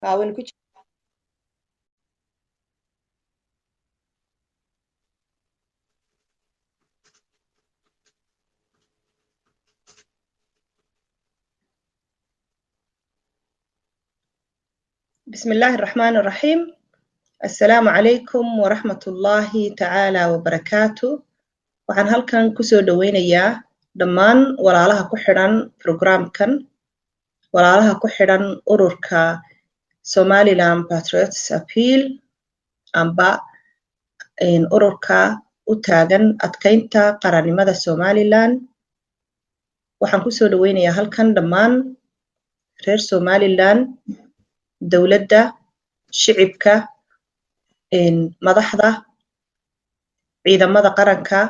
وين كنت بسم الله الرحمن الرحيم. السلام عليكم ورحمة الله تعالى وبركاته. waxaan halkan kusoo dhaweynayaa dhammaan walaalaha ku xidhan programkan, walaalaha ku xidhan ururka Somaliland Patriots Appeal amba ururka u taagan adkeynta qarannimada Somaliland. waxaan kusoo dhaweynayaa halkan dhammaan reer Somaliland, dawladda, shicibka, madaxda, ciidamada qaranka,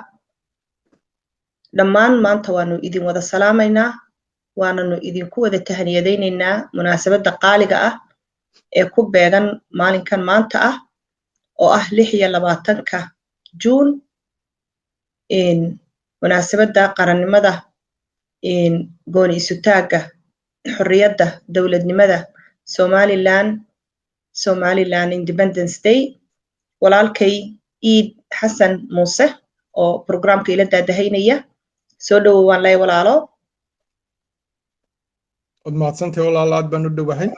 dhammaan maanta waanu idin wada salaamaynaa, waananu idinku wada tahaniyadaynaynaa munaasabadda qaaliga ah ee ku beegan maalinkan maanta ah oo ah 26 Juun, munaasabadda qarannimada, gooni isutaaga, xorriyadda, dawladnimada Somaliland Independence Day. walaalkay Iid Xasan Muuse oo programka ila daadahaynaya, soo dhawow waan lay walaalo. Wad maadsantay walaalaad baan u dhawahay.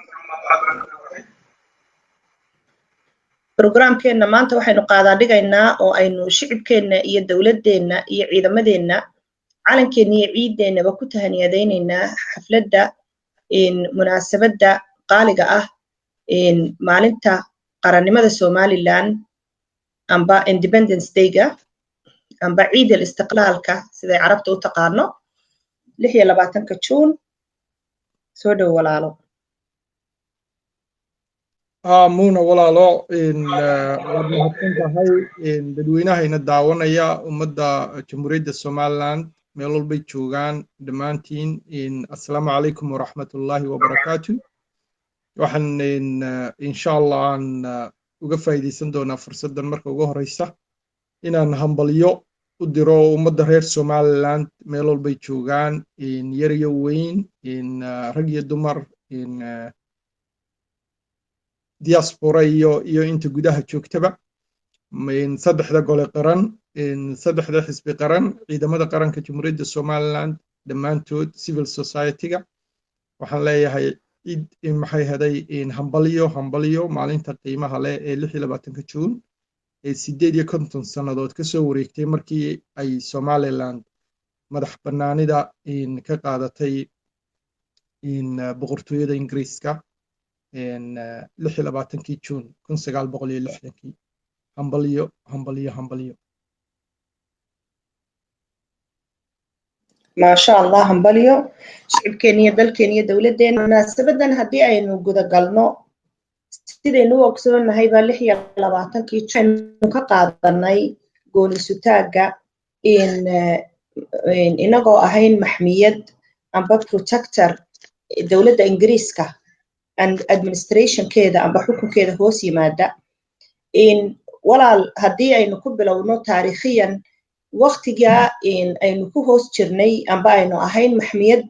Programkeena maanta waxaynu qaadaa dhigaynaa oo aynu shicibkeena iyo dawladdeena iyo ciidamadeena, calankeena iyo ciideennaba ku tahaniyadaynaynaa xafladda munaasabadda qaaliga ah maalinta qarannimada Somaliland amba Independence Day-ga amba ciid al-istiqlaalka siday carabta u taqaano 26 Juun. soo dhaw walaalo. Muuna walaalo waad mahadsan tahay dadweynahayna daawanaya ummadda Jamhuuriyadda Somaliland meel walbay joogaan dhammaantiin. Assalaamu calaykum waraxmatullaahi wabarakaatu. waxaan insha Allah aan uga faa'iideysan doonaa fursaddan marka ugu horeysa inaan hambalyo u diro ummadda reer Somaliland meel walbay joogaan, yar iyo weyn, rag iyo dumar, diaspora iyo inta gudaha joogtaba, saddexda gole qaran, saddexda xisbi qaran, ciidamada qaranka Jamhuuriyadda Somaliland dhammaantood, civil society-ga. waxaan leeyahay ciid maxay haday hambalyo maalinta qiimaha leh ee 26 Juun ee 58 sannadood ka soo wareegtay markii ay Somaliland madax bannaanida ka qaadatay boqortooyada Ingiriiska 26 Juun 1960. hambalyo. ما شاء الله hambalyo shicibkeena iyo dalkeena iyo dawladdeena. munaasabadan haddii aynu guda galno sidaynu u ogsoonahay baa 26 Juun ka qaadanay gooni isutaaga inagoo ahayn maxmiyad amba protector dawladda Ingiriiska and administrationkeeda amba xukunkeeda hoos yimaada. walaal haddii aynu ku bilowno taariikhiyan waqtiga aynu ku hoos jirnay amba aynu ahayn maxmiyad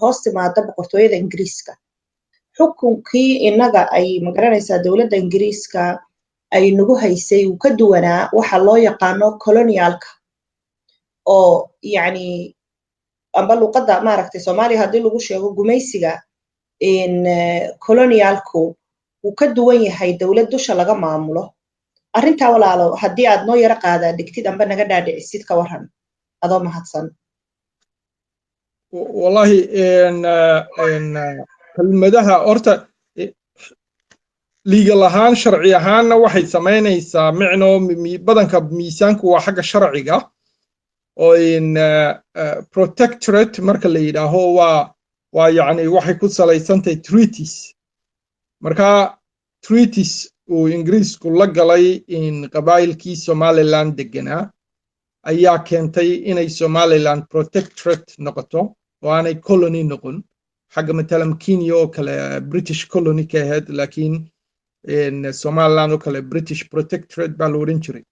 hoos timaada boqortooyada Ingiriiska, xukunkii inaga ay magaranaysaa dawladda Ingiriiska ay nagu haysay uu ka duwanaa waxa loo yaqaano colonialka, oo yani amba luqadda maaragtay Soomaaliya haddii lagu sheego gumaysiga, colonialku uu ka duwan yahay dawlad dusha laga maamulo. arrintaa walaalo haddii aad noo yara qaadaa dhigtid amba naga dhaadhicisid ka waran adoo mahadsan. wallahi kelmadaha horta legal ahaan sharci ahaanna waxay samaynaysaa micno badanka miisaanku waa xagga sharciga oo protectorate marka la yidhaaho waa yani waxay ku salaysantahay treaties. marka treaties uu Ingiriisku la galay qabaa'ilkii Somaliland deganaa ayaa keentay inay Somaliland protectorate noqoto oo aanay colony noqon. xagga matalan Kenya oo kale British colony ka ahayd, laakiin Somaliland oo kale British protectorate baa la odhan jiray.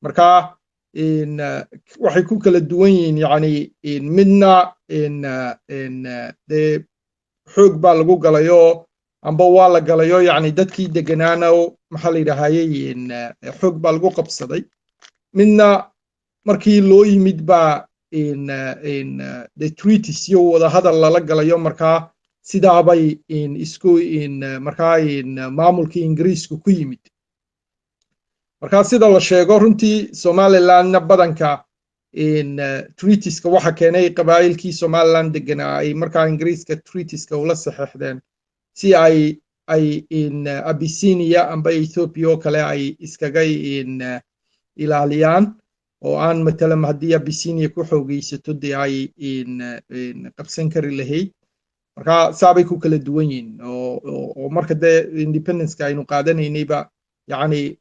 marka waxay ku kala duwan yihiin yani midna dee xoog baa lagu galayoo amba waa la galayo yani dadkii deganaana maxaa la yidhaahayey xoog baa lagu qabsaday midna markii loo yimid baa the treaties iyo wada hadal lala galayo markaa sidaabay isku markaa maamulkii ingiriisku ku yimid markaa sida la sheego runtii somalilandna badanka treatieska waxa keenay qabaa'ilkii somaliland deganaa ay markaa ingiriiska treatieska ula saxeexdeen si ay Abyssinia amba Ethiopia oo kale ay iskaga ilaaliyaan oo aan matalan haddii Abyssinia ku xoogaysato dee ay qabsan kari lahayd marka saabay ku kala duwan yihiin oo marka dee independence-ka aynu qaadanaynayba yani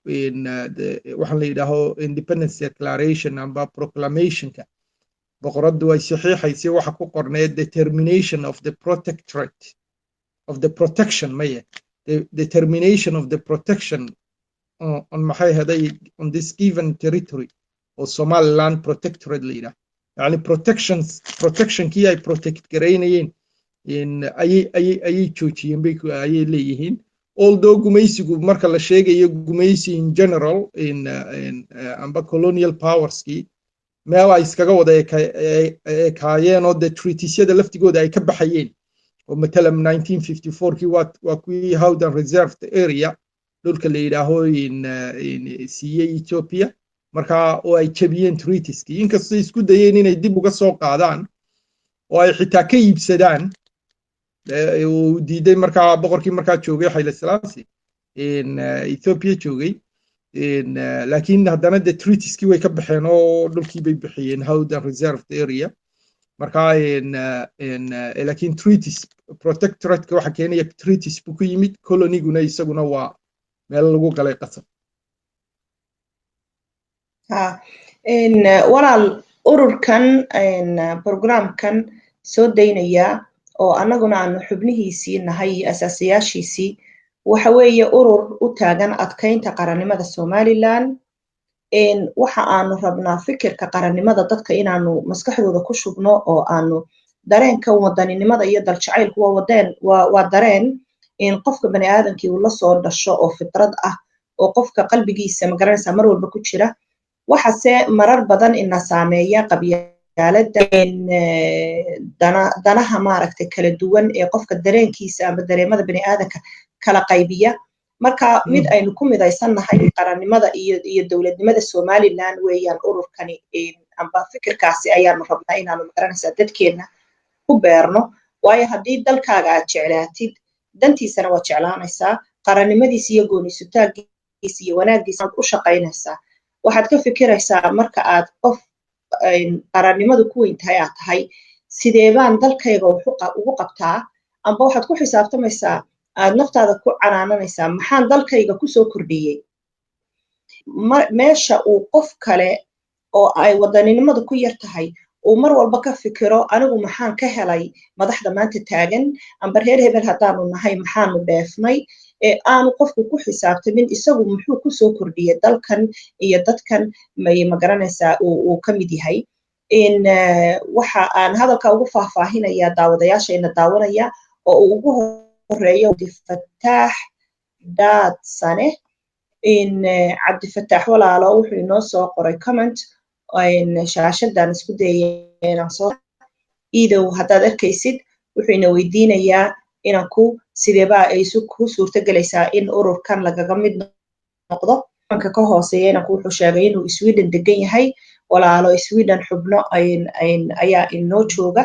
waxaan la yidhaaho independence declaration amba proclamation-ka boqoraddu ay saxiixaysay waxa ku qorneed determination of the protectorate of the protection maya the determination of the protection on maxay haday on this given territory or Somaliland protectorate leader yani protectionkii ay protect garaynayeen ayay joojiyeen bay ayay leeyihiin although gumaysigu marka la sheegayo gumaysi in general amba colonial powerski meel ay iskaga wada ekaayeen oo the treatisyada laftigooda ay ka baxayeen oo matalan 1954kii waa kuwii Howden reserved area dhulka la yidhaaho siiyey Ethiopia marka oo ay jabiyeen treatieski inkastoo isku dayeen inay dib uga soo qaadaan oo ay xitaa ka iibsadaan uu diiday markaa boqorkii markaa joogay Haile Selassie Ethiopia joogay laakiin haddana de treatieski way ka baxeen oo dhulkii bay bixiyeen Howden reserved area marka laakiin treaties protectorate waxa keenaya treaties ku yimid colonyguna isaguna waa meel lagu galay qasab walaal ururkan programkan soo daynaya oo annaguna aanu xubnihiisii nahay asaasiyaashiisii waxa weeye urur u taagan adkaynta qarannimada Somaliland waxa aanu rabnaa fikirka qarannimada dadka inaanu maskaxdooda ku shubno oo aanu dareenka wadaninimada iyo daljacaylku waa dareen in qofka bani aadamkii uu la soo dhasho oo fitrad ah oo qofka qalbigiisa magaranaysa mar walba ku jira waxaase marar badan ina saameeya qabyaalada danaha maaragtay kala duwan ee qofka dareenkiisa ama dareemada bani aadamka kala qaybiya marka mid aynu ku midaysannahay qarannimada iyo dowladnimada Somaliland weeyaan ururkani amba fikirkaasi ayaanu rabnaa inaanu magaranaysa dadkeena ku beerno waayo haddii dalkaaga aad jeclaatid dantiisana waa jeclaanaysaa qarannimadiisa iyo goonisutaagiisa iyo wanaagiisa aad u shaqaynaysaa waxaad ka fikiraysaa marka aad qof qarannimadu ku weyn tahay aad tahay sidee baan dalkayga ugu qabtaa amba waxaad ku xisaabtamaysaa aad naftaada ku canaananaysaa maxaan dalkayga ku soo kordhiyey meesha uu qof kale oo ay wadaninimadu ku yar tahay uu mar walba ka fikiro anigu maxaan ka helay madaxda maanta taagan amba reer hebel haddaanu nahay maxaanu dheefnay aanu qofku ku xisaabtamin isagu muxuu ku soo kordhiyey dalkan iyo dadkan ma garanaysaa uu ka mid yahay waxa aan hadalka ugu faahfaahinayaa daawadayaashayna daawanaya oo uu ugu horeeyo Cabdifataax Daadsane Cabdifataax walaalo wuxuu inoo soo qoray comment shaashadan isku dayeen soo iidow haddaad arkaysid wuxuu ina weydiinayaa inanku sideeba ay ku suurtagelaysaa in ururkan lagaga mid noqdo marka ka hooseeya inanku wuxuu sheegay inuu Sweden degan yahay walaalo Sweden xubno ayaa inoo jooga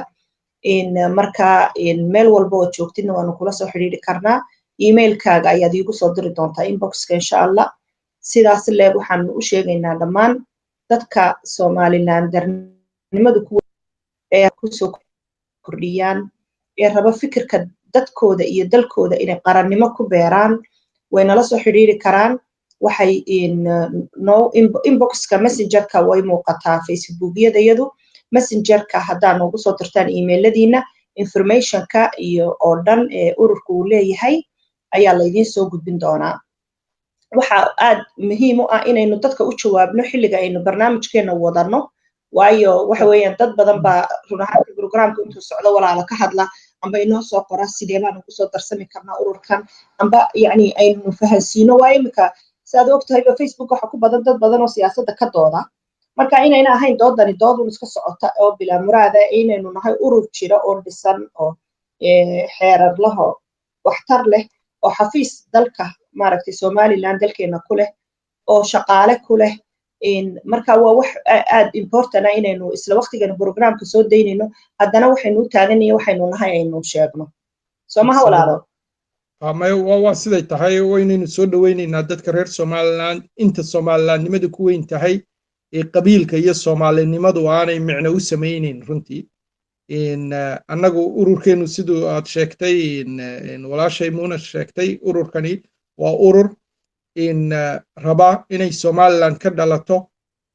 marka meel walba oo joogtidna waanu kula soo xiriiri karnaa emailkaaga ayaad iigu soo diri doontaa inboxka insha Allah sidaas leeg waxaan u sheegaynaa dhammaan dadka Somaliland-darnimadu ku soo kordhiyaan ee raba fikirka dadkooda iyo dalkooda inay qarannimo ku beeraan way nala soo xiriiri karaan waxay inboxka messengerka way muuqataa facebookyadayadu messengerka haddaa noogu soo dirtaan emailadiina informationka iyo oo dhan ee ururku uu leeyahay ayaa laydiin soo gudbin doonaa waxa aad muhiim u ah inaynu dadka u jawaabno xilliga aynu barnaamijkeena wadano waayo waxa weeyaan dad badan baa run ahaantii programka intuu socdo walaalo ka hadla amba inoo soo qora sidee baan ugu soo darsami karnaa ururkan amba yacni aynu fahansiino waa imika sidaad ogtahayba Facebook waxa ku badan dad badan oo siyaasadda ka dooda marka inayna ahayn doodani doodun iska socota oo bilaa muraada inaynu nahay urur jira oo dhisan oo xeerar laho waxtar leh oo xafiis dalka maaragtay Somaliland dalkeena ku leh oo shaqaale ku leh marka waa wax aad important ah inaynu isla waqtigan programka soo daynayno haddana waxaynu u taagannahay waxaynu nahay aynu sheegno soomaha walaalo waa siday tahay waynaynu soo dhawaynaynaa dadka reer Somaliland inta Somalilandnimada ku weyn tahay ee qabiilka iyo Soomaalinimadu aanay micno u sameeyeen runtii annagu ururkeenu sidoo aad sheegtay walaashay Muuna sheegtay ururkani waa urur raba inay Somaliland ka dhalato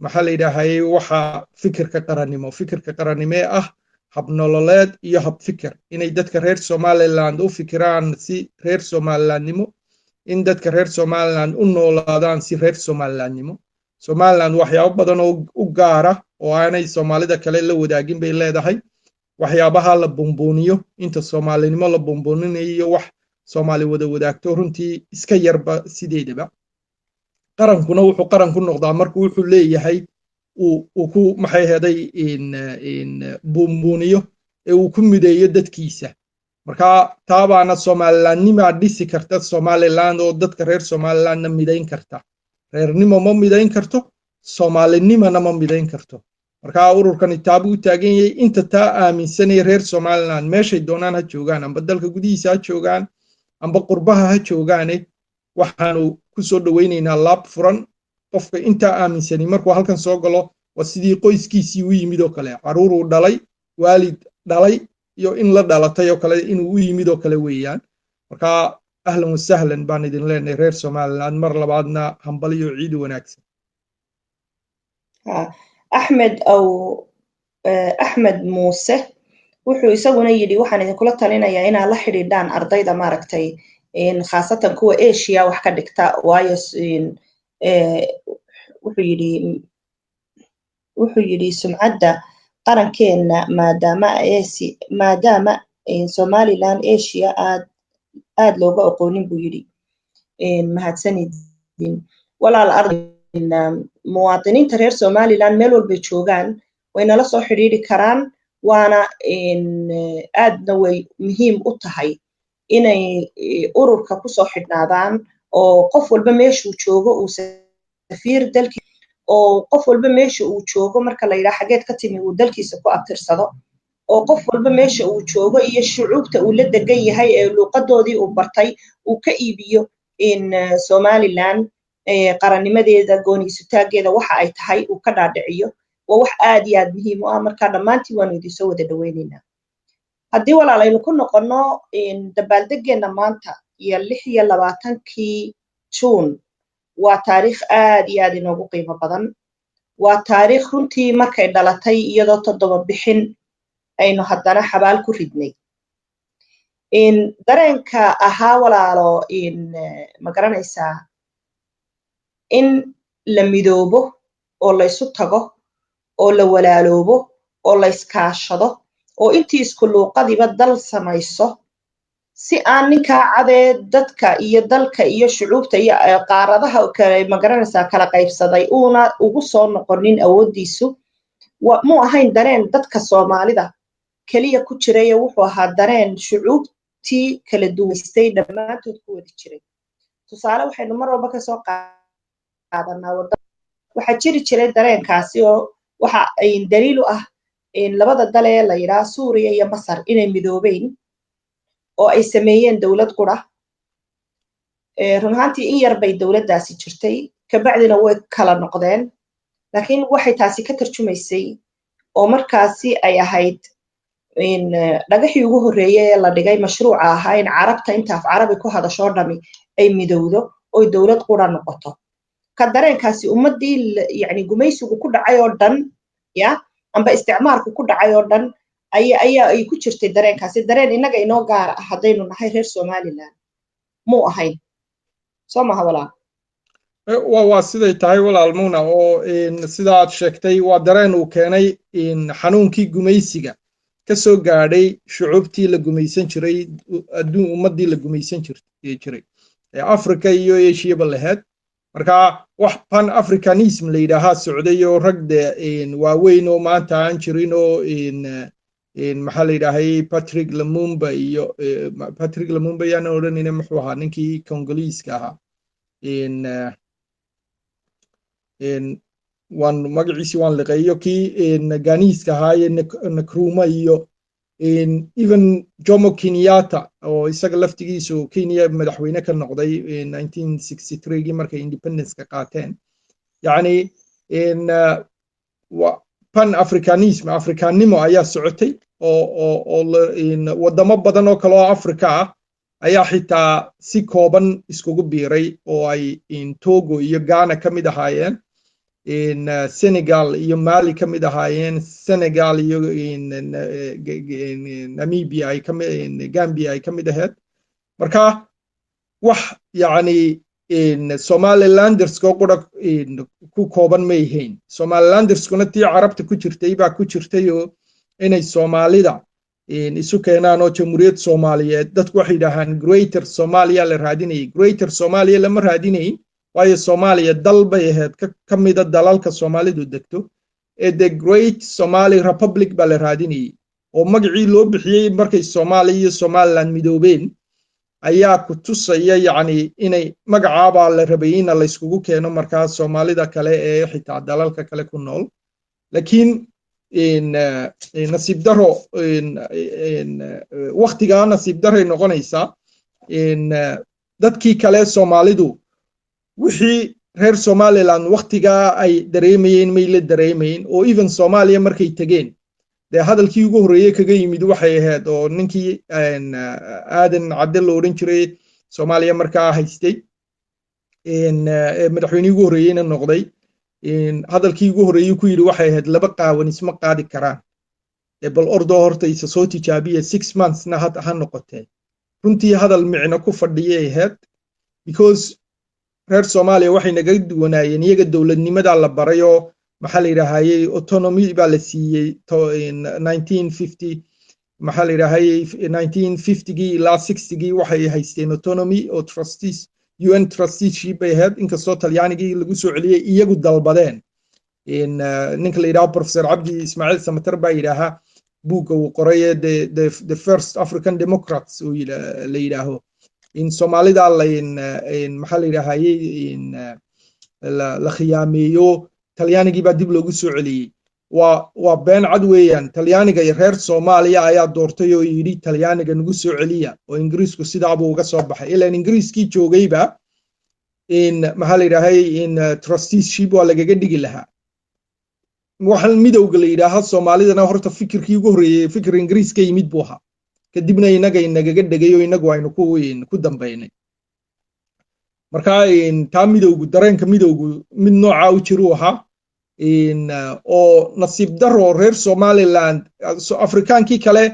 maxaa la yidhaahayay waxa fikirka qarannimo ah hab nololeed iyo hab fikir inay dadka reer Somaliland u fikiraan si reer Somalilandnimo in dadka reer Somaliland u noolaadaan si reer Somalilandnimo Somaliland waxyaabo badan oo u gaara oo aanay Soomaalida kale la wadaagin bay leedahay waxyaabaha la buunbuuniyo inta Soomaalinimo la buunbuuninayo wax Soomaali wada wadaagto runtii iska yarba sideedaba qarankuna wuxuu qaran ku noqdaa markuu wuxuu leeyahay uu ku maxay heeday buunbuuniyo ee uu ku mideeyo dadkiisa marka taabaana Somalilandnimo dhisi karta Somaliland oo dadka reer Somalilandna mideyn karta reernimo ma mideyn karto Soomaalinimana ma mideyn karto marka ururkan taabu u taagan yahay inta taa aaminsanay reer Somaliland meeshay doonaan ha joogaan amba dalka gudihiisa ha joogaan amba qurbaha ha joogaan waxaanu ku soo dhawaynaynaa laab furan qofka inta aaminsanay markuu halkan soo galo waa sidii qoyskiisii u yimid oo kale caruur uu dhalay waalid dhalay iyo in la dhalatay oo kale inuu u yimid oo kale weeyaan marka ahlan wa sahlan baan idin leenahay reer Somaliland mar labaadna hambaliyo ciid wanaagsan Axmed Muuse wuxuu isaguna yidhi waxaan idinkula talinayaa inaad la xidhiidhaan ardayda maaragtay khaasatan kuwa Asia wax ka dhigta waayo wuxuu yidhi sumcadda qarankeena maadaama Somaliland Asia aad looga aqoonin buu yidhi mahadsanidin walaal muwaadiniinta reer Somaliland meel walba joogaan way nala soo xiriiri karaan waana aadna way muhiim u tahay inay ururka ku soo xidhnaadaan oo qof walba meeshuu joogo uu safiir dalkii oo qof walba meesha uu joogo marka la yiraahdo xageed ka timi uu dalkiisa ku abtirsado oo qof walba meesha uu joogo iyo shucuubta uu la degan yahay ee luqadoodii uu bartay uu ka iibiyo Somaliland qarannimadeeda gooniisutaageeda waxa ay tahay uu ka dhaadhiciyo waa wax aad iyo aad muhiim u ah marka dhammaantii waanu idin soo wada dhawaynaynaa haddii walaalaynu ku noqono dabaaldegeena maanta iyo 26 June waa taariikh aad iyo aad inoogu qiimo badan waa taariikh runtii markay dhalatay iyadoo 7 bixin aynu haddana xabaal ku ridnay dareenka ahaa walaalo ma garanaysaa in la midoobo oo la isu tago oo la walaaloobo oo la iskaashado oo intii isku luuqadiba dal samayso si aan ninkaa cadee dadka iyo dalka iyo shucuubta iyo qaaradaha kale ma garanaysaa kala qaybsaday uuna ugu soo noqonin awoodiisu mu ahayn dareen dadka Soomaalida kaliya ku jiray wuxuu ahaa dareen shucuubtii kala duwaystay dhammaantood ku wada jiray tusaale waxaynu mar walba ka soo qaadanaa waxa jiri jiray dareenkaasi oo waxa ay daliil u ah labada dal ee la yiraahdo Suuriya iyo Masar inay midoobeen oo ay sameeyeen dawlad qura run ahaantii in yar bay dawladdaasi jirtay ka bacdina way kala noqdeen laakiin waxay taasi ka tarjumaysay oo markaasi ay ahayd dhagaxii ugu horeeyay ee la dhigay mashruuca ahaa in carabta inta af carabi ku hadasho dhami ay midowdo oo dawlad qura noqoto ka dareenkaasi ummadii yani gumaysigu ku dhacay oo dhan ya amba isticmaalku ku dhacay oo dhan ay ku jirtay dareenkaasi dareen inaga inoo gaar ah hadaynu nahay reer Somaliland mu ahayn Soomaha walaal waa siday tahay walaal Muuna oo sidaad sheegtay waa dareen uu keenay xanuunkii gumaysiga ka soo gaadhay shucuubtii la gumaysan jiray adduun ummadii la gumaysan jiray ee Afrika iyo Asia-ba lahayd marka wax pan africanism la yidhaahaa socday oo ragda waaweyn oo maanta aan jirin oo maxaa la yidhaahay Patrick Lumumba yaana odhanayna muxuu ahaa ninkii Congolese-ka ahaa waan magaciisi waan liqeeyo kii Ghanese-ka ahaa iyo Nkrumah iyo even Jomo Kenyatta oo isaga laftigiisu Kenya madaxweyne ka noqday 1963 markay independence-ka qaateen yani pan africanimo ayaa socotay oo wadamo badan oo kale oo Afrika ah ayaa xitaa si kooban iskugu biiray oo ay Togo iyo Ghana ka mid ahaayeen Senegal iyo Mali ka mid ahaayeen Senegal iyo Namibia ay ka mid Gambia ay ka mid ahayd marka wax yani Somalilanders ko qura ku kooban ma yihiin Somalilanders kuna tii Carabta ku jirtay baa ku jirtay oo inay Soomaalida isu keenaan oo Jamhuuriyad Soomaaliyeed dadku waxay yiraahdaan Greater Somalia la raadinayay Greater Somalia lama raadinay waayo Soomaaliya dal bay ahayd ka mid ah dalalka Soomaalidu degto ee the Great Somali Republic baa la raadinayay oo magacii loo bixiyay markay Soomaaliya iyo Somaliland midoobeen ayaa ku tusaya yani inay magacaaba la rabay in la iskugu keeno markaa Soomaalida kale ee xitaa dalalka kale ku nool laakiin nasiib daro waqtiga nasiib daray noqonaysa dadkii kale Soomaalidu wixii reer Somaliland waqtiga ay dareemayeen may la dareemayeen oo even Soomaaliya markay tageen de hadalkii ugu horeeyay kaga yimid waxay ahayd oo ninkii aadan cadde loo oran jiray Soomaaliya markaa haystay madaxweynihii ugu horeeyayna noqday hadalkii ugu horeeyay ku yiri waxay ahayd laba qaawan isma qaadi karaan bal ordo horta isa soo tijaabiye 6 months na ha noqotay runtii hadal micno ku fadhiyay ahayd because reer Soomaaliya waxay naga duwanaayeen iyaga dawladnimada la barayo maxaa la yiraahday autonomy baa la siiyay 1950 maxaa la yiraahday 1950 ilaa 60 waxay haysteen autonomy oo trustees UN trusteeship bay ahayd inkastoo Talyaanigii lagu soo celiyay iyagu dalbadeen ninka la yiraahdo Professor Abdi Ismail Samatar baa yiraahaa buugga uu qoray the first African Democrats oo la yiraahdo in Soomaalida maxaa la yiraahday la khiyaameeyo Talyaanigii baa dib loogu soo celiyay waa been cad weeyaan Talyaaniga iyo reer Soomaaliya ayaa doortay oo yiri Talyaaniga nagu soo celiya oo Ingiriisku sidaa buu uga soo baxay ilaa Ingiriiskii joogayba maxaa la yiraahday trusteeship waa lagaga dhigi lahaa waxaan midowga la yiraahdo Soomaalidana horta fikirkii ugu horeeyay fikir Ingiriis ka yimid buu ahaa kadibna inagaga dhagayo inagu aynu ku dambeynay marka taa midowgu dareenka midowgu mid nooca u jiru ahaa oo nasiib daro reer Somaliland Afrikaankii kale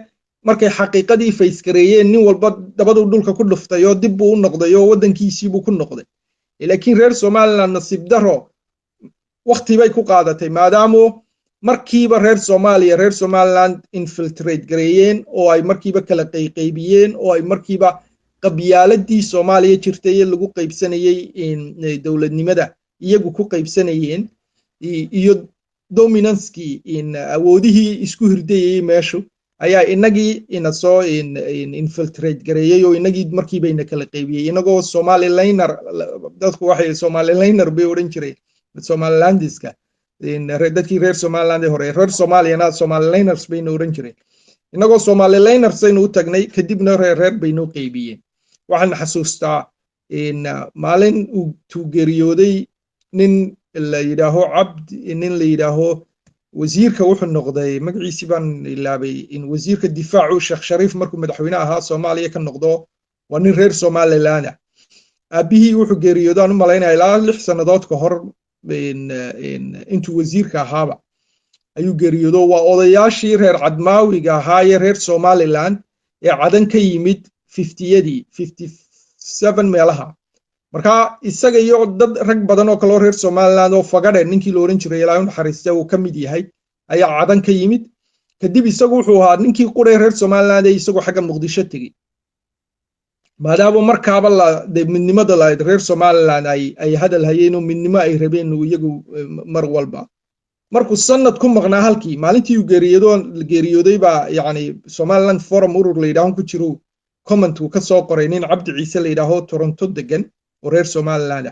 markay xaqiiqadii faysgareeyeen nin walba dabadu dhulka ku dhuftay oo dib uu noqday oo wadankiisii buu ku noqday laakiin reer Somaliland nasiib daro waqti bay ku qaadatay maadaama markiiba reer Somaliland infiltrate gareeyeen oo ay markiiba kala qaybiyeen oo ay markiiba qabyaaladii Soomaaliya jirtay ee lagu qaybsanayay dawladnimada iyagu ku qaybsanayeen iyo dominancekii awoodihii isku hirdayay meeshu ayaa inagii ina soo infiltrate gareeyay oo inagii markiiba ina kala qaybiyay inagoo Somalilander dadku waxay Somalilander bay oran jireen Somalilandiska dadkii reer Somaliland hore reer Soomaaliyana Somalilanders bay oran jireen inagoo Somalilanders aynu u tagnay kadibna reer bay noo qaybiyeen waxaan xasuustaa maalin uu geeriyooday nin la yiraaho Abdi nin la yiraaho wasiirka wuxuu noqday magaciisi baan ilaabay wasiirka difaacu Sheekh Shariif markuu madaxweyne ahaa Soomaaliya ka noqdo waa nin reer Somaliland aabihii wuxuu geeriyooday u maleynaa ilaa 6 sanadood ka hor intuu wasiirka ahaaba ayuu geeriyoodo waa odayaashii reer Cadmaawiga ahaa ee reer Somaliland ee cadan ka yimid 50yadii 57 meelaha marka isaga iyo dad rag badan oo kale reer Somaliland oo fagade ninkii loo oran jiray ilaa uu xariistay uu ka mid yahay ayaa cadan ka yimid kadib isagu wuxuu ahaa ninkii qurey reer Somaliland ee isagu xagga Muqdisho tagay maadaama markaaba midnimada la reer Somaliland ay hadal hayeen oo midnimo ay rabeen iyagu mar walba markuu sanad ku maqnaa halkii maalintii uu geeriyooday baa yani Somaliland Forum urur la yiraahdo ku jiro comment uu ka soo qoray nin Cabdi Ciise la yiraahdo Toronto degan oo reer Somaliland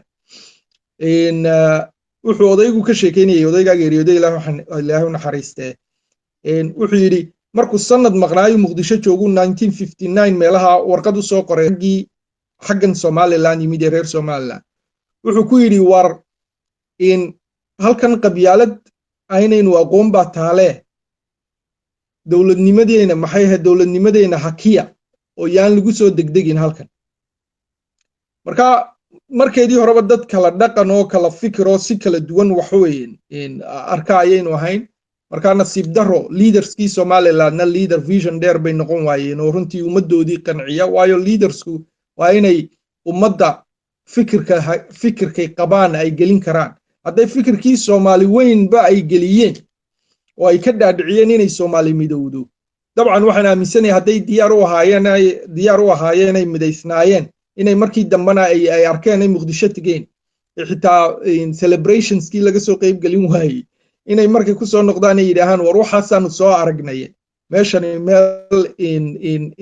wuxuu odaygu ka sheekeynayay odayga geeriyooday Ilaahay u naxariistee wuxuu yiri markuu sanad maqnaayo Muqdisho joogu 1959 meelaha warqad u soo qoray xaggan Somaliland yimid reer Somaliland wuxuu ku yiri war halkan qabyaalad aynaynu aqoon baa taale dawladnimadeena maxay ahayd dawladnimadeena hakiya oo yaan lagu soo degdegin halkan marka markeedii horeba dad kala dhaqan oo kala fikir oo si kala duwan wax weeyeen arka ayaynu ahayn marka nasiib daro leaderskii Somalilandna leader vision dheer bay noqon waayeen oo runtii ummadoodii qanciya waayo leadersku waa inay ummadda fikirkay qabaan ay gelin karaan hadday fikirkii Soomaali weynba ay geliyeen oo ay ka dhaadhiciyeen inay Soomaali midowdo dabcan waxaan aaminsanahay hadday diyaar u ahaayeen ay midaysnaayeen inay markii dambana ay arkeen ay Muqdisho tageen xitaa celebrationskii laga soo qayb galin waayay inay markay ku soo noqdaan ay yiraahdaan war waxaasaan soo aragnay meeshan meel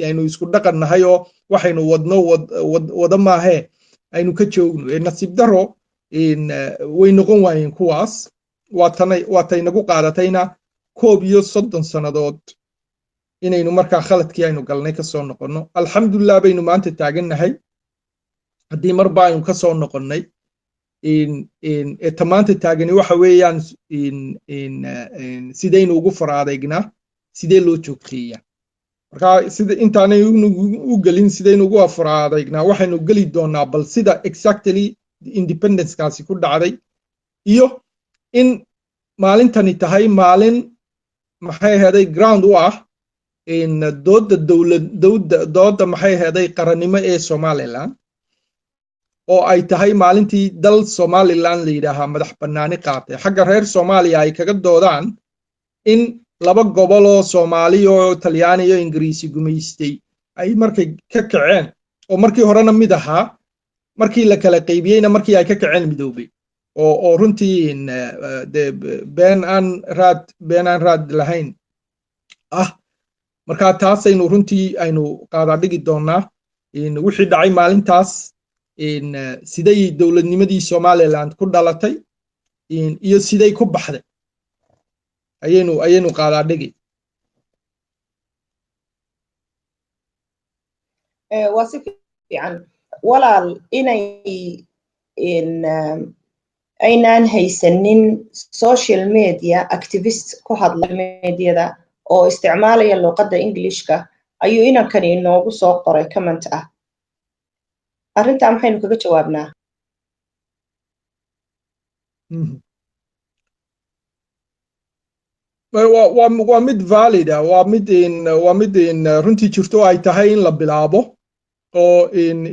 aynu isku dhaqannahay oo waxaynu wadno wada maahe aynu ka joogno nasiib daro way noqon waayeen kuwaas waatay nagu qaadatayna 30 sanadood inaynu markaa khaladkii aynu galnay ka soo noqono alxamdulillah baynu maanta taagannahay haddii marba aynu ka soo noqonnay tamaanta taagani waxa weeyaan sidaynu ugu faraadeegnaa sidee loo joogteeyaa marka sida intaanay u gelin sidaynu ugu faraadeegnaa waxaynu geli doonaa bal sida exactly independence-kaasi ku dhacday iyo in maalintani tahay maalin maxay ahayd ground u ah dooda maxay ahayd qarannimo ee Somaliland oo ay tahay maalintii dal Somaliland la yiraahdo madax bannaani qaatay xagga reer Soomaaliya ay kaga doodaan in laba gobol oo Soomaali oo Talyaani iyo Ingiriisi gumaystay ay markay ka kaceen oo markii horena mid ahaa markii la kala qaybiyayna markii ay ka kaceen midoobay oo runtii been aan raad lahayn marka taasaynu runtii aynu qaada dhigi doonaa wixii dhacay maalintaas siday dawladnimadii Somaliland ku dhalatay iyo siday ku baxday ayaynu qaadaa dhigi waa si fiican walaal inay aynaan haysanin social media activist ku hadla medyada oo isticmaalaya luqadda Englishka ayuu inankani inoogu soo qoray comment ah arrinta maxaynu kaga jawaabnaa waa mid valid waa mid runtii jirto ay tahay in la bilaabo oo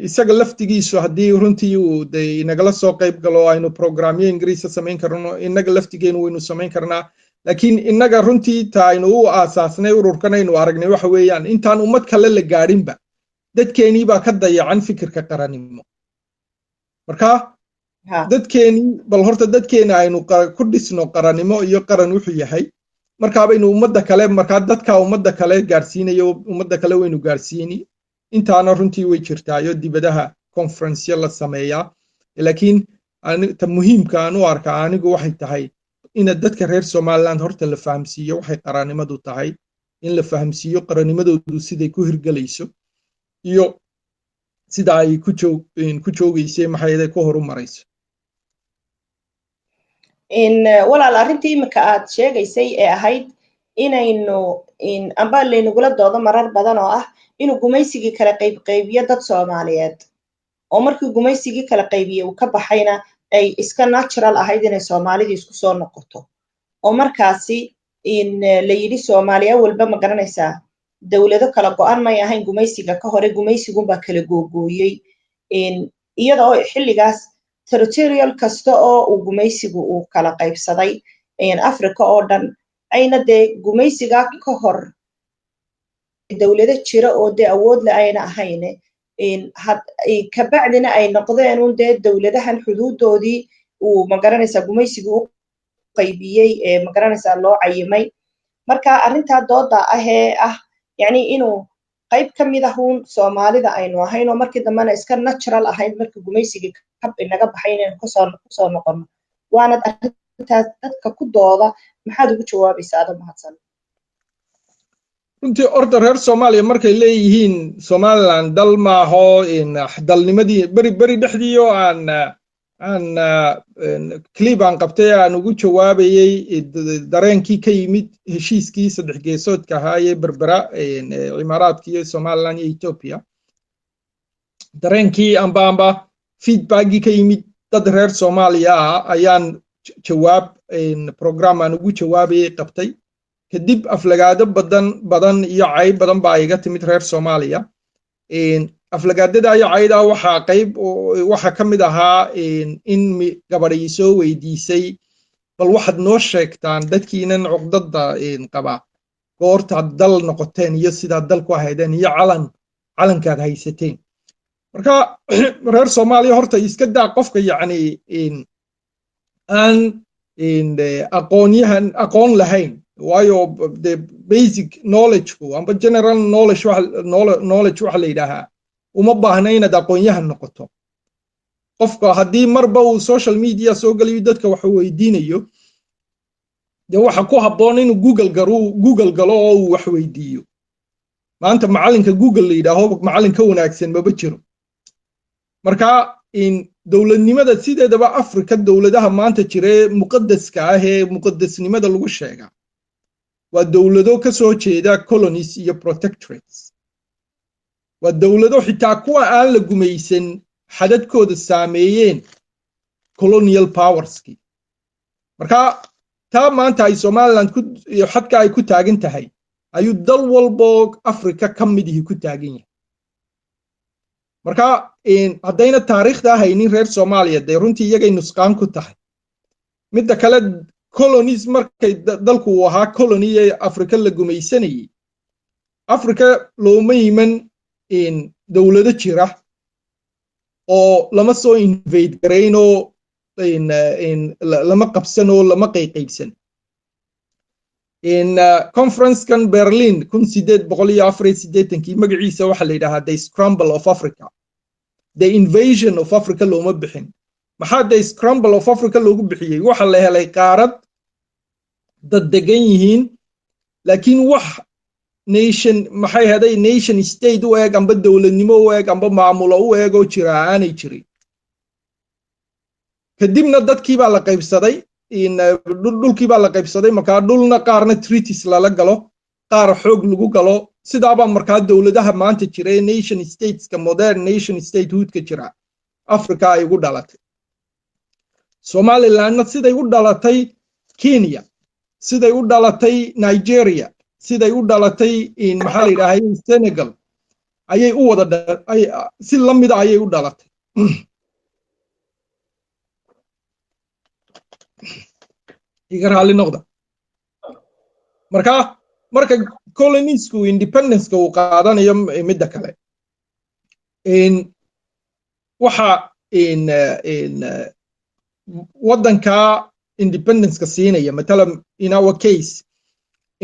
isaga laftigiisu haddii runtii uu inagala soo qayb galo aynu programyo Ingiriisi samayn karno inaga laftigeenu waynu samayn karnaa laakiin inaga runtii taaynu u aasaasnay ururkanaynu aragnay waxa weeyaan intaan ummad kale la gaadhinba dadkeenii baa ka dayacan fikirka qarannimo marka dadkeenii bal horta dadkeena aynu ku dhisno qarannimo iyo qaran wuxuu yahay marka baynu ummadda kale marka dadka ummadda kale gaarsiinayo ummadda kale waynu gaarsiini intaana runtii way jirtaa iyo dibadaha conference la sameeyaa laakiin ta muhiimka aan u arkaa anigu waxay tahay in dadka reer Somaliland horta la fahamsiiyo waxay qarannimadu tahay in la fahamsiiyo qarannimadoodu siday ku hirgalayso iyo sida ay ku joogaysay maxay ku horumarayso walaal arrintii imika aad sheegaysay ee ahayd inaynu amba laynugula doodo marar badan oo ah inuu gumaysigii kala qaybiyo dad Soomaaliyeed oo markii gumaysigii kala qaybiyo uu ka baxayna ay iska natural ahayd inay Soomaalida isku soo noqoto oo markaasi la yiri Soomaaliya walba ma garanaysaa dawlado kala go'an may ahayn gumaysiga ka hore gumaysigu baa kala googooyay iyadoo xilligaas territorial kasta oo uu gumaysigu uu kala qaybsaday Afrika oo dhan ayna dee gumaysiga ka hor dawlado jira oo dee awood le ayna ahayne kabacdina ay noqdeen un dee dawladahan xuduudoodii uu magaranaysaa gumaysiga u qaybiyey magaranaysaa loo cayimay marka arrintaa dooda ahee yani inuu qayb ka mid ahun soomaalida aynu ahayn oo markii dambena iska natural ahayd markii gumaysigii inaga baxay inaynu kusoo noqono waanad arrintaas dadka ku dooda maxaad ugu jawaabaysaa ada mahadsan runtii orda reer Soomaaliya markay leeyihiin Somaliland dal maaho dalnimadii bari dhexdiyo aan clip aan qabtay aan ugu jawaabayay dareenkii ka yimid heshiiskii saddex geesoodka ahaa ee Berbera Imaaraadka iyo Somaliland iyo Ethiopia dareenkii amba feedbackii ka yimid dad reer Soomaaliya ayaan jawaab program aan ugu jawaabayay qabtay kadib aflagaado badan iyo cayb badan baa iga timid reer Soomaaliya aflagaadada iyo cayda waxa ka mid ahaa in gabadhii soo weydiisay bal waxaad noo sheegtaan dadkiinan cuqdada qaba goorta dal noqoteen iyo sida dal ku ahaydeen iyo calankaad haysateen marka reer Soomaaliya horta iska daa qofka yacni aan aqoon lahayn waayo the basic knowledge amba general knowledge waxa la yidhaahaa uma baahna inaad aqoonyahan noqoto qofka haddii marba uu social media soo galiyo dadka wax weydiinayo dee waxa ku habboon inuu google galo oo uu wax weydiiyo maanta macalinka google la yidhaaho macalin ka wanaagsan maba jiro marka dowladnimada sideedaba Afrika dowladaha maanta jira muqaddaska ah ee muqaddasnimada lagu sheegaa waa dowlado ka soo jeeda colonies iyo protectorates waa dowlado xitaa kuwa aan la gumaysan xadadkooda saameeyeen colonial powerski marka taa maanta ay Somaliland xadka ay ku taagan tahay ayuu dal walbo Afrika ka mid yahay ku taagan yahay marka haddayna taariikhda haynin reer Soomaaliya dee runtii iyagay nusqaan ku tahay midda kale colonies markay dalku uu ahaa colony ee Afrika la gumaysanayay Afrika looma yiman dowlado jira oo lama soo invade garayno lama qabsan oo lama qaybsan conference kan Berlin 1884 magaciisa waxa la yiraahdaa the scramble of Africa the invasion of Africa looma bixin maxaa the scramble of Africa loogu bixiyay waxa la helay qaarad dad degan yihiin laakiin wax nation state u eeg amba dowladnimo u eeg amba maamulo u eeg oo jira aanay jirin kadibna dadkii baa la qaybsaday dhulkii baa la qaybsaday markaa dhulna qaarna treaties lala galo qaar xoog lagu galo sidaabaa markaa dowladaha maanta jira ee nation stateska modern nation statehoodka jira Afrika ay ugu dhalatay Somalilandna siday u dhalatay Kenya siday u dhalatay Nigeria siday u dhalatay maxaa la yiraahdaa Senegal ayay u wada si lamid ah ayay u dhalatay iga raali noqda marka coloniesku independence uu qaadanayo midda kale waxa wadanka independence ka siinaya matalan in our case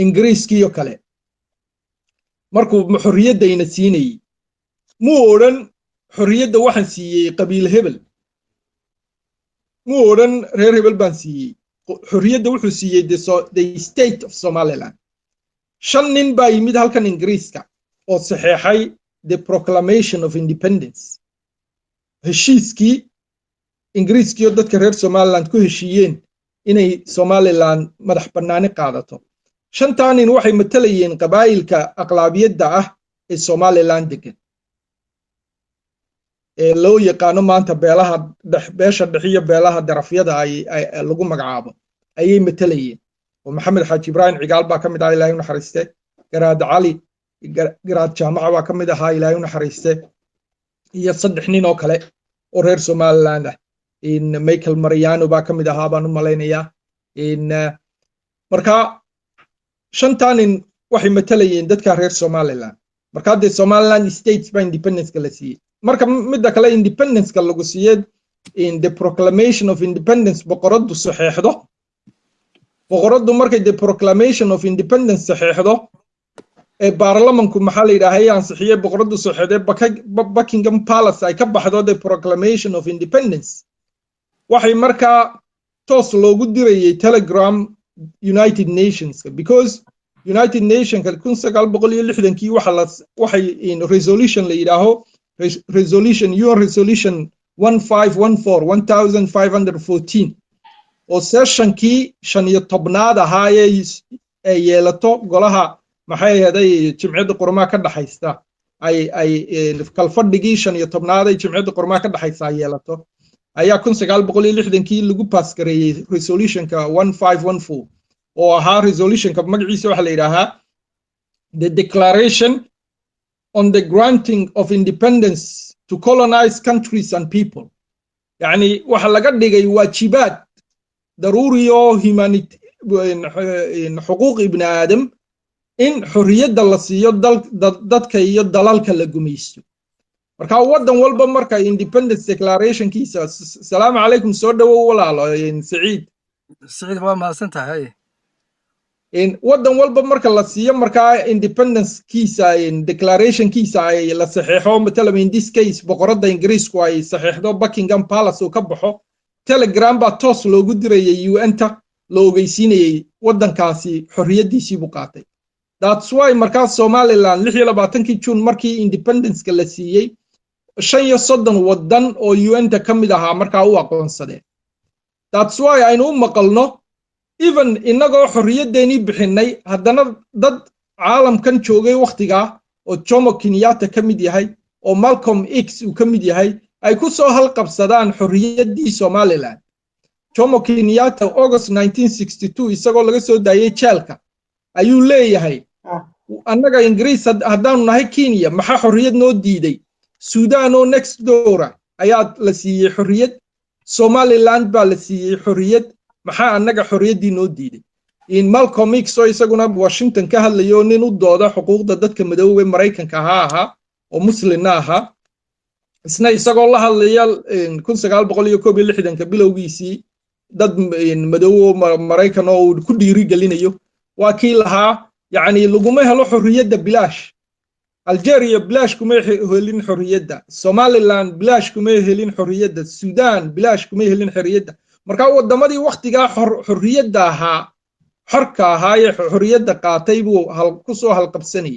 ingiriiskiyo kale markuu xorriyadayna siinayay muu odhan xorriyadda waxaan siiyey qabiil hebel muu odhan reer hebel baan siiyey xorriyadda wuxuu siiyey the state of Somaliland 5 nin baa yimid halkan ingiriiska oo saxeexay the proclamation of independence heshiiskii ingiriiskiyo dadka reer Somaliland ku heshiiyeen inay Somaliland madax bannaani qaadato 5 nin waxay matalayeen qabaa'ilka aqlaabiyadda ah ee Somaliland degan ee loo yaqaano maanta beesha dhexiyo beelaha darafyada ay lagu magacaabo ayay matalayeen oo Maxamed Xaaji Ibrahim Cigaal baa kamid ah Ilaahay u naxariiste Garaad Cali Garaad Jaamac baa kamid ah Ilaahay u naxariiste iyo 3 nin oo kale oo reer Somaliland ah Michael Mariano baa kamid ah baan u maleynayaa marka shantanin waxay matalayeen dadka reer Somaliland marka hadda Somaliland states by independence kala siiyay marka midda kale independence ka lagu siiyay in the proclamation of independence boqoradu saxeexdo boqoradu markay the proclamation of independence saxeexdo ee baarlamanku maxaa la yiraahdaa ansixiyay boqoradu saxeexday Buckingham Palace ay ka baxdo the proclamation of independence waxay marka toos loogu dirayay telegram United Nations because United Nations 1960kii waxay in resolution la yiraahdo resolution UN resolution 1514 oo sessionkii 15aad ahaa ee yeelato golaha maxay ahaday jimciyadda qormaha ka dhaxaysta ay kalfadhigii 15aad ee jimciyadda qormaha ka dhaxaysa yeelato ayaa 1960kii lagu pass gareeyay resolutionka 1514 oo ahaa resolutionka magaciisa waxa la yiraahdaa the declaration on the granting of independence to colonize countries and people yani waxa laga dhigay waajibaad daruuri oo humanity xuquuq ibn aadam in xorriyadda la siiyo dadka iyo dalalka la gumaysto marka wadan walba marka independence declaration kiisa salaamu calaykum soo dhawow walaalo Saciid waa mahadsantahay in wadan walba marka la siiyo marka independence kiisa in declaration kiisa ay la saxeexo mathalan in this case boqorada Ingiriisku ay saxeexdo Buckingham Palace oo ka baxo telegram ba toos loogu dirayay UN-ta loo ogeysiinayay wadankaasi xorriyadiisii buu qaatay that's why marka Somaliland 26 June markii independence-ka la siiyay 35 wadan oo UN-ta kamid ahaa marka uu aqoonsaday that's why aynu maqalno even inagoo xorriyadeeni bixinay haddana dad caalamkan joogay waqtiga oo Jomo Kenyatta kamid yahay oo Malcolm X uu kamid yahay ay ku soo halqabsadaan xorriyadii Somaliland Jomo Kenyatta August 1962 isagoo laga soo daayay jeelka ayuu leeyahay annaga Ingiriis haddaanu nahay Kenya maxaa xorriyad noo diiday Sudan oo next door ayaa la siiyay xorriyad Somaliland baa la siiyay xorriyad maxaa annaga xorriyadii noo diiday in Malcolm X oo isaguna Washington ka hadlayo nin u dooda xuquuqda dadka madowga Mareykanka ahaa oo muslimna ahaa isna isagoo la hadlaya 1961 bilowgiisii dad madow Mareykan oo ku dhiiri galinayo waa kii lahaa yani laguma helo xorriyadda bilaash Algeria bilaash kuma helin xorriyadda Somaliland bilaash kuma helin xorriyadda Sudan bilaash kuma helin xorriyadda marka wadamadii waqtiga xorriyadda ahaa xorka ahaa ee xorriyadda qaatay buu ku soo halqabsanay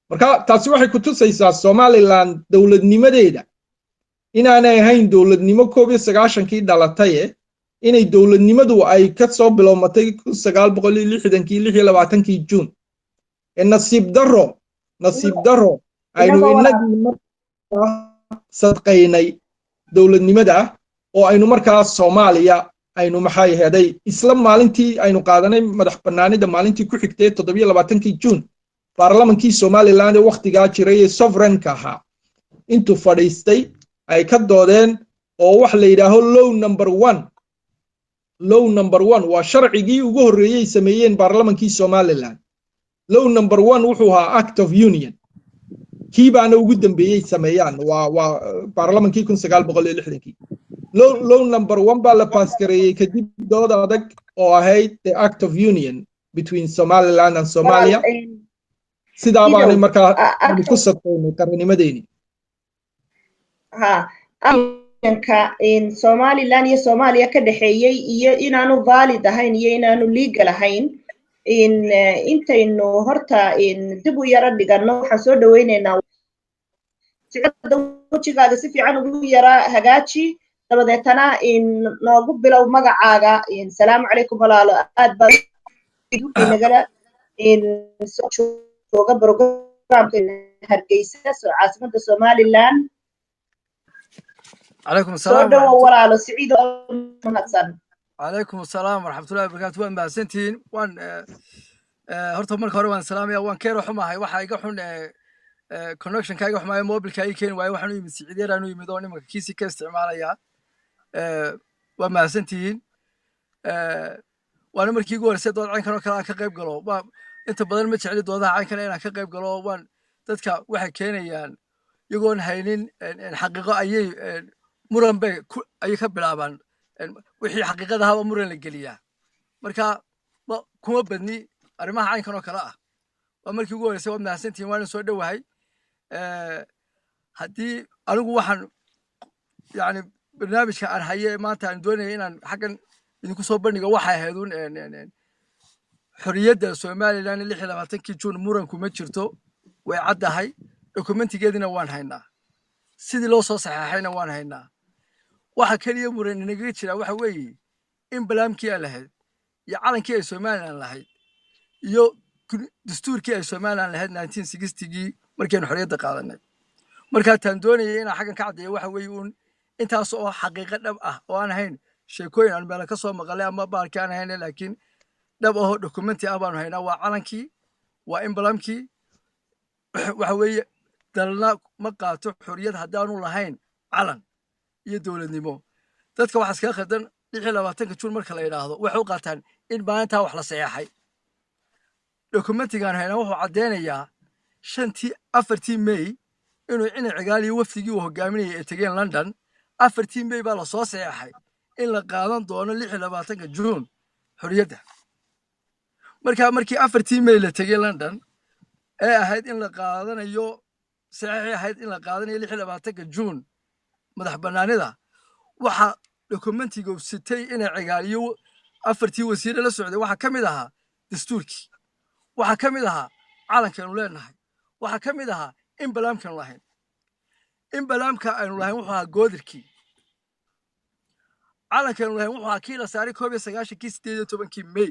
marka taasi waxay ku tusaysaa Somaliland dawladnimadeeda inaanay ahayn dawladnimo 1990kii dhalatay inay dawladnimadu ay ka soo bilowmatay 1960kii June nasiib daro aynu inagii sadqaynay dawladnimada oo aynu markaa Soomaaliya aynu maxay ahaday isla maalintii aynu qaadanay madax banaanida maalintii ku xigtay 27kii June baarlamankii Somaliland ee waqtiga jiray ee sovereign-ka ahaa intuu fadhiistay ay ka doodeen oo wax la yiraahdo law number 1 waa sharcigii ugu horeeyay sameeyeen baarlamankii Somaliland law number 1 wuxuu ahaa act of union kiibaana ugu dambeeyay sameeyaan waa baarlamankii 1960kii law number 1 baa la pass gareeyay kadib dood adag oo ahayd the act of union between Somaliland and Somalia sidaa baan markaa ku sadqaynay qarnimadeeni in Somaliland iyo Soomaaliya ka dhaxeeyay iyo inaanu valid ahayn iyo inaanu legal ahayn intaynu horta dib u yara dhigano waxaan soo dhaweynaynaa wajigaaga si fiican ugu yara hagaaji dabadeetana noogu bilow magacaaga salaamu calaykum walaalo aad baa nagala soo jooga programka Hargeysa caasimada Somaliland عليكم السلام ولا سعيد محسن عليكم السلام ورحمة الله وبركاته وان باسنتين وان هرتو marka hore waan salaamaya waan keero xumahay waxa iga xun connection kayga xumahay mobilka ay keen waayo waxaan u yimid Siciideer aan u yimid oo nimanka kiisi ka isticmaalaya waan maasantiin waan markii ugu horeysay dood cayn karo kala ka qayb galo inta badan ma jecli doodaha caynkana inaan ka qayb galo waan dadka waxay keenayaan iyagoon haynin xaqiiqo ayay muran bay ayay ka bilaabaan wixii xaqiiqada haba muran la geliyaa marka kuma badni arrimaha caynkan oo kale ah waa markii ugu horreysay waad mahadsantihiin waan soo dhowahay haddii anigu waxaan yani barnaamijka aan haye maanta aan doonaya inaan xaggan idinku soo bandhigo waxay ahayd un xorriyadda somaliland 26 juun muranku ma jirto way caddahay dokumentigeedina waan haynaa sidii loo soo saxeexayna waan haynaa waxa keliya muran inaga jira waxa weeye in balaamkii ay lahayd iyo calankii ay somaliland lahayd iyo dastuurkii ay somaliland lahayd 1960gii markaynu xorriyadda qaadanay markaa taan doonayay inaan xaggan ka caddeeyo waxa weeye un intaas oo xaqiiqo dhab ah oo aan ahayn sheekooyin aan meelo ka soo maqalay ama baalkii aan ahayn laakiin dhab ahoo dokumenti ah baanu haynaa waa calankii waa imbalamkii waxa weeye dalna ma qaato xorriyad haddaanu lahayn calan iyo dowladnimo dadka waxaa iskaga khaldan 26 juun marka la yidhaahdo waxay u qaataan in maalintaa wax la saxeexay dokumentigaan haynaa wuxuu caddeynayaa 4 May inuu cina cigaaliyo wafdigii uu hogaaminayay ay tegeen London 4 May baa la soo saxeexay in la qaadan doono 26 Juun xorriyadda markii 4 May la tegay London ee ahayd in la qaadanayo saxeexay ahayd in la qaadanayo 26 Juun madax bannaanida waxa dokumentiga sitay in cigaaliyo 4 wasiir la socday waxa kamid ahaa dastuurkii waxa kamid ahaa calankeenu leenahay waxa kamid ahaa in balaamkan lahayn in balaamka aynu lahayn wuxuu ahaa goodirkii calankeenu lahayn wuxuu ahaa kii la saaray 1918 May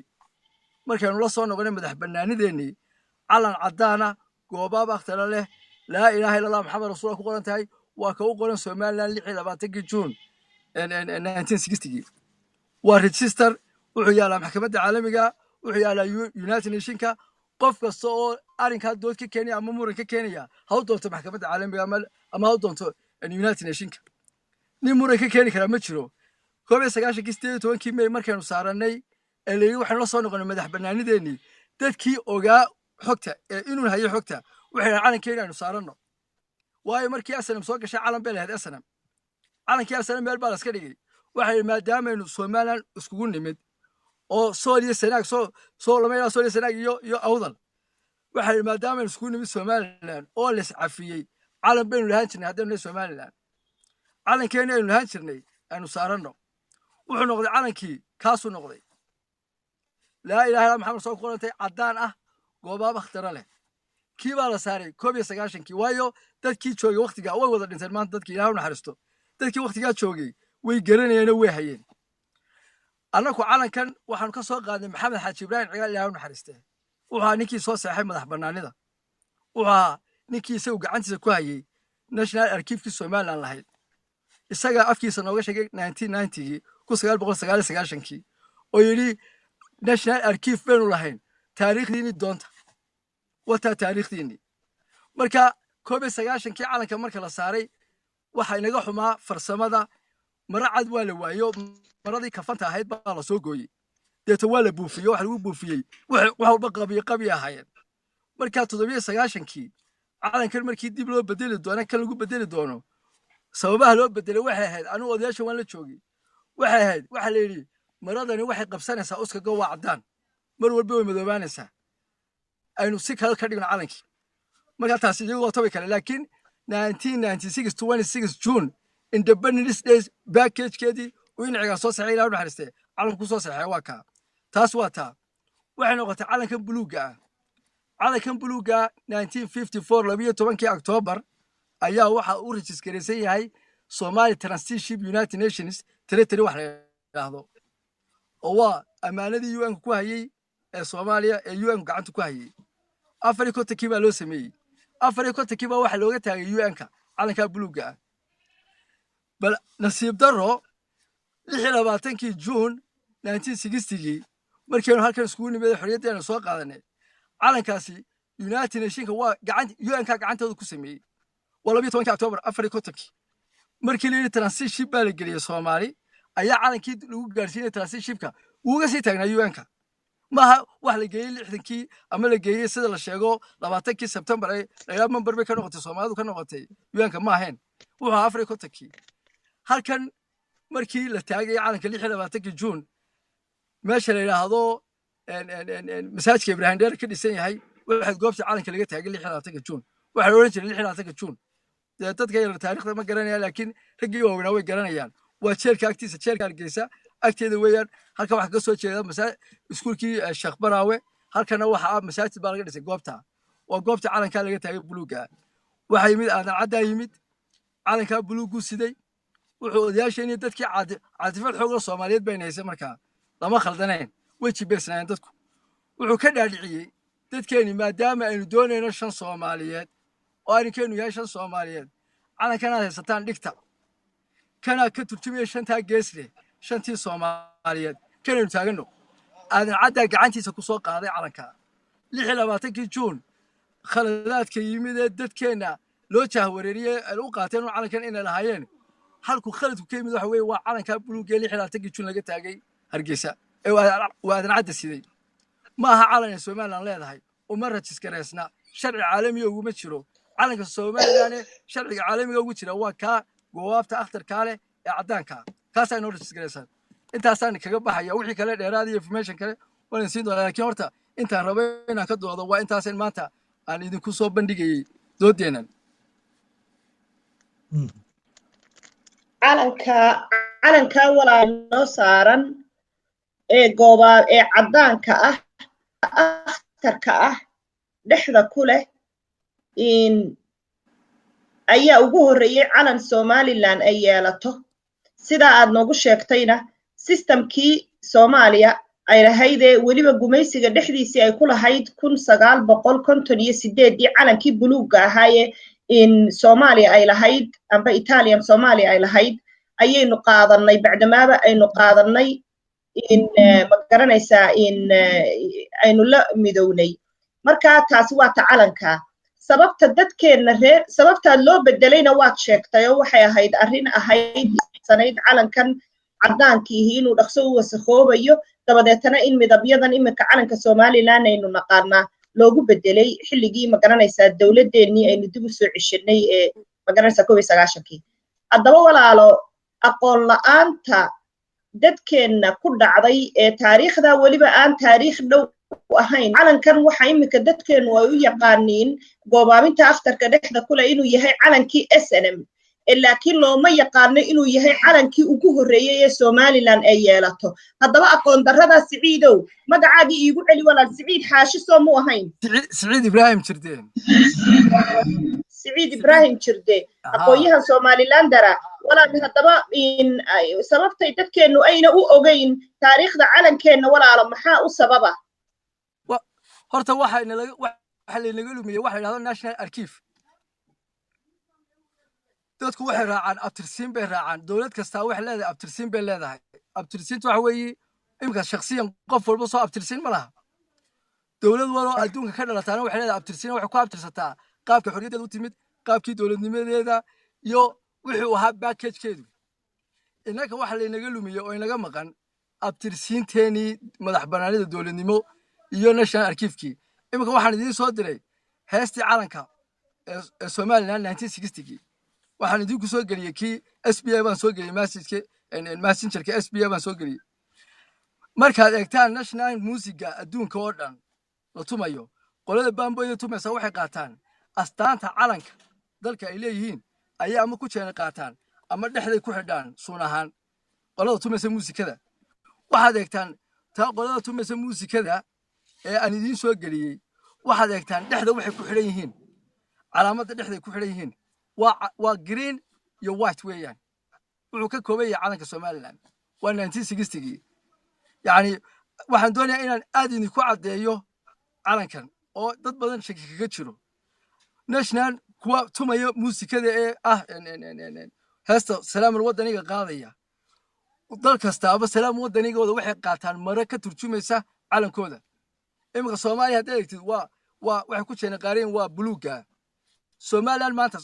markaynu la soo noqonay madax bannaanideennii calan caddaana goobaab akhtara leh laa ilaaha illa allah maxamed rasuul ku qoran tahay waa ka u qoran somaliland 26 juun 1960 waa register wuxuu yaalaa maxkamadda caalamiga wuxuu yaalaa United Nationska qof kasta oo arrinkaa dood ka keenaya ama muran ka keenaya ha u doonto maxkamadda caalamiga ama ha u doonto United Nationska nin muran ka keeni kara ma jiro 1918 May markaynu saaranay ee waxaan la soo noqonay madax bannaanideennii dadkii ogaa xogta ee inuu hayo xogta waxay calankeena aynu saaranno waayo markii asnam soo gashay calan bay lahayd asnam calankii asnam meel baa la iska dhigay waxay maadaameynu Somaliland iskugu nimid oo Soomaaliya sanaag soo lameeyo Soomaaliya sanaag iyo awdal waxay maadaameynu iskugu nimid Somaliland oo la iscafiyey calan baynu lahaan jirnay haddana Somaliland calankeena aynu lahaan jirnay aynu saaranno wuxuu noqday calankii kaasuu noqday laa ilaaha illa maxamed soo qorantay caddaan ah goobaab akhtara leh kii baa la saaray 19 waayo dadkii joogay waqtiga way wada dhinteen maanta dadkii ilaahu naxariisto dadkii waqtigaa joogay way garanayeen way hayeen annagu calankan waxaan ka soo qaadnay maxamed xaaji ibraahim cigaal ilaahu naxariiste wuxuu ninkii soo saxay madax bannaanida wuxuu ninkii isagu gacantiisa ku hayay national archive-kii Somaliland lahayd isaga afkiisa nooga sheegay 1990 1999 oo yiri national archive baynu lahayn taariikhdiini doonta wata taariikhdiini marka 1999 calanka marka la saaray waxa inaga xumaa farsamada maracad waa la waayo maradii kafanta ahayd baa la soo gooyay deeto waa la buufiyo waxa lagu buufiyay wax walba qabi ahaayeen marka 1999 calankan markii dib loo bedeli doono kan lagu bedeli doono sababaha loo bedelay waxay ahayd anu odayaasha waan la joogay waxay ahayd waxa la yiri maradani waxay qabsanaysaa uska go waa cadaan mar walba way madoobaanaysaa aynu si kale ka dhigno calankii marka taas iyagu waa tobi kale laakiin 1996 26 June Independence Day package-keedii uu inaga soo saxay ilaahu naxariiste calanku soo saxay waa ka taas waa taa waxay noqotay calankan buluuga ah calankan buluuga 1954 12 October ayaa waxa uu registeraysan yahay Somali Trusteeship United Nations territory wax la yiraahdo oo waa amaanadii UN ku hayay ee Soomaaliya ee UN gacanta ku hayay Afrika baa loo sameeyay Afrika baa waxa looga taagay UN-ka calanka buluuga ah bal nasiib daro 26 June 1960 markii halkan isku nimid xorriyaddeena soo qaadanay calankaasi United Nationska waa UN-ka gacantooda ku sameeyay wala 12 October Afrika markii la transition baa la geliyay Soomaali ayaa calankii lagu gaarsiinay transitionka uga sii taagnaa UN-ka maaha wax la geeyey 60kii ama la geeyey sida la sheego 20kii September ay laga member bay ka noqotay Soomaalidu ka noqotay yuanka ma ahayn wuxuu afar iyo kontonkii halkan markii la taagay calanka 26 June meesha la yiraahdo masaajidka Ibrahim Dheer ka dhisan yahay waxaad goobta calanka laga taagay 26 June waxa la oran jiray 26 June dadka yar taariikhda ma garanayaan laakiin raggii waaweynaa way garanayaan waa jeelka agtiisa jeelka Hargeysa agteeda weeyaan halka waxa ka soo jeeda masaajid iskuulkii Sheekh Baraawe halkana waxa masaajid baa laga dhisay goobta waa goobta calanka laga taagay buluuga waxa yimid aadan cadda yimid calanka buluugu siday wuxuu odayaasheen dadkii caadifad xoog leh Soomaaliyeed baynaysa markaa lama khaldanayn way jibeysnaayeen dadku wuxuu ka dhaadhiciyay dadkeeni maadaama aynu doonayno shan Soomaaliyeed oo arrinkeenu yahay shan Soomaaliyeed calankana haysataan dhigta kana ka turjumaya shantaa geesle shantii Soomaaliyeed kana taagano aadan cadda gacantiisa ku soo qaaday calanka 26 June khaladaadka yimid dadkeena loo jahwareeriyay u qaateen calankan inay lahaayeen halku khaladku ka yimid waxa weeye waa calanka buluuga 26 June laga taagay Hargeysa ee waa aadan cadda siday ma aha calan Soomaaliland leedahay uma rajiskareysna sharci caalami ugu ma jiro calanka Soomaaliland sharciga caalamiga ugu jira waa ka goobta akhtarka leh ee cadaanka kaas ay noo rajiskareysaan intaasaan kaga baxaya wixii kale dheeraad iyo information kale waan siin doonaa laakiin horta intaan rabo inaan ka doodo waa intaaseen maanta aan idinku soo bandhigayay doodeenan calanka walaa noo saaran ee gooba ee cadaanka ah akhtarka ah dhexda ku leh ayaa ugu horeeyay calan Somaliland ay yeelato sida aad noogu sheegtayna systemkii Soomaaliya ay lahayd waliba gumaysiga dhexdiisii ay ku lahayd 1958 calankii buluuga ahaaye in Soomaaliya ay lahayd amba Italian Soomaaliya ay lahayd ayaynu qaadanay bacdamaaba aynu qaadanay in ma garanaysaa in aynu la midownay marka taasi waa ta calanka sababta dadkeena reer sababta loo bedelayna waad sheegtay oo waxay ahayd arrin ahayd sanayd calankan cadaankii inuu dhaqso u wasakoobayo dabadeetana in midabyadan imika calanka Soomaaliland aynu naqaana loogu bedelay xilligii ma garanaysaa dawladeennii aynu dib u soo cishanay ee ma garanaysaa 19 haddaba walaalo aqoon la'aanta dadkeena ku dhacday ee taariikhda waliba aan taariikh dhow ahayn calankan waxa imika dadkeenu ay u yaqaaniin goobaaminta akhtarka dhexda kule inuu yahay calankii SNM laakiin looma yaqaano inuu yahay calankii ugu horeeyay ee Somaliland ay yeelato haddaba aqoon darrada Siciidow magacaadi iigu celi walaal Siciid Xaashi soo mu ahayn Siciid Ibrahim Jirdeen Siciid Ibrahim Jirde aqoonyahan Somaliland dara walaal haddaba in sababtay dadkeenu ayna u ogeyn taariikhda calankeena walaalo maxaa u sababa horta waxa laynaga lumiyay waxa yiraahdo National Archive dadku waxay raacaan abtirsiin bay raacaan dawlad kasta wax leedahay abtirsiin bay leedahay abtirsiintu waxa weeye imka shakhsiyan qof walba soo abtirsiin ma laha dawlad walba adduunka ka dhalataana waxay leedahay abtirsiin wax ku abtirsataa qaabka xorriyadda u timid qaabkii dawladnimadeeda iyo wixii ahaa package-keedu innaka waxa laynaga lumiyay oo inaga maqan abtirsiinteeni madax banaanida dawladnimo iyo National Archive-kii imka waxaan idin soo diray heestii calanka ee Somaliland 1960 waxaan idinku soo galiyay kii SBA baan soo galiyay messengerka SBA baan soo galiyay markaad eegtaan national music adduunka oo dhan la tumayo qolada bamboyda tumaysa waxay qaataan astaanta calanka dalka ay leeyihiin ayaa ama ku jeena qaataan ama dhexday ku xidhaan suun ahaan qolada tumaysa muusikada waxaad eegtaan taa qolada tumaysa muusikada ee aan idin soo galiyay waxaad eegtaan dhexda waxay ku xidhan yihiin calaamadda dhexday ku xidhan yihiin waa green iyo white weeyaan wuxuu ka kooban yahay calanka Somaliland waa 1960 yani waxaan doonayaa inaan aad idinku caddeeyo calankan oo dad badan shaki kaga jiro national kuwa tumaya muusikada ee heesta salaamul wadaniga qaadaya dal kastaaba salaam wadanigooda waxay qaataan mara ka turjumaysa calankooda imika Soomaaliya hadda eegtid waxay ku jeena qaareen waa buluuga Somaliland maanta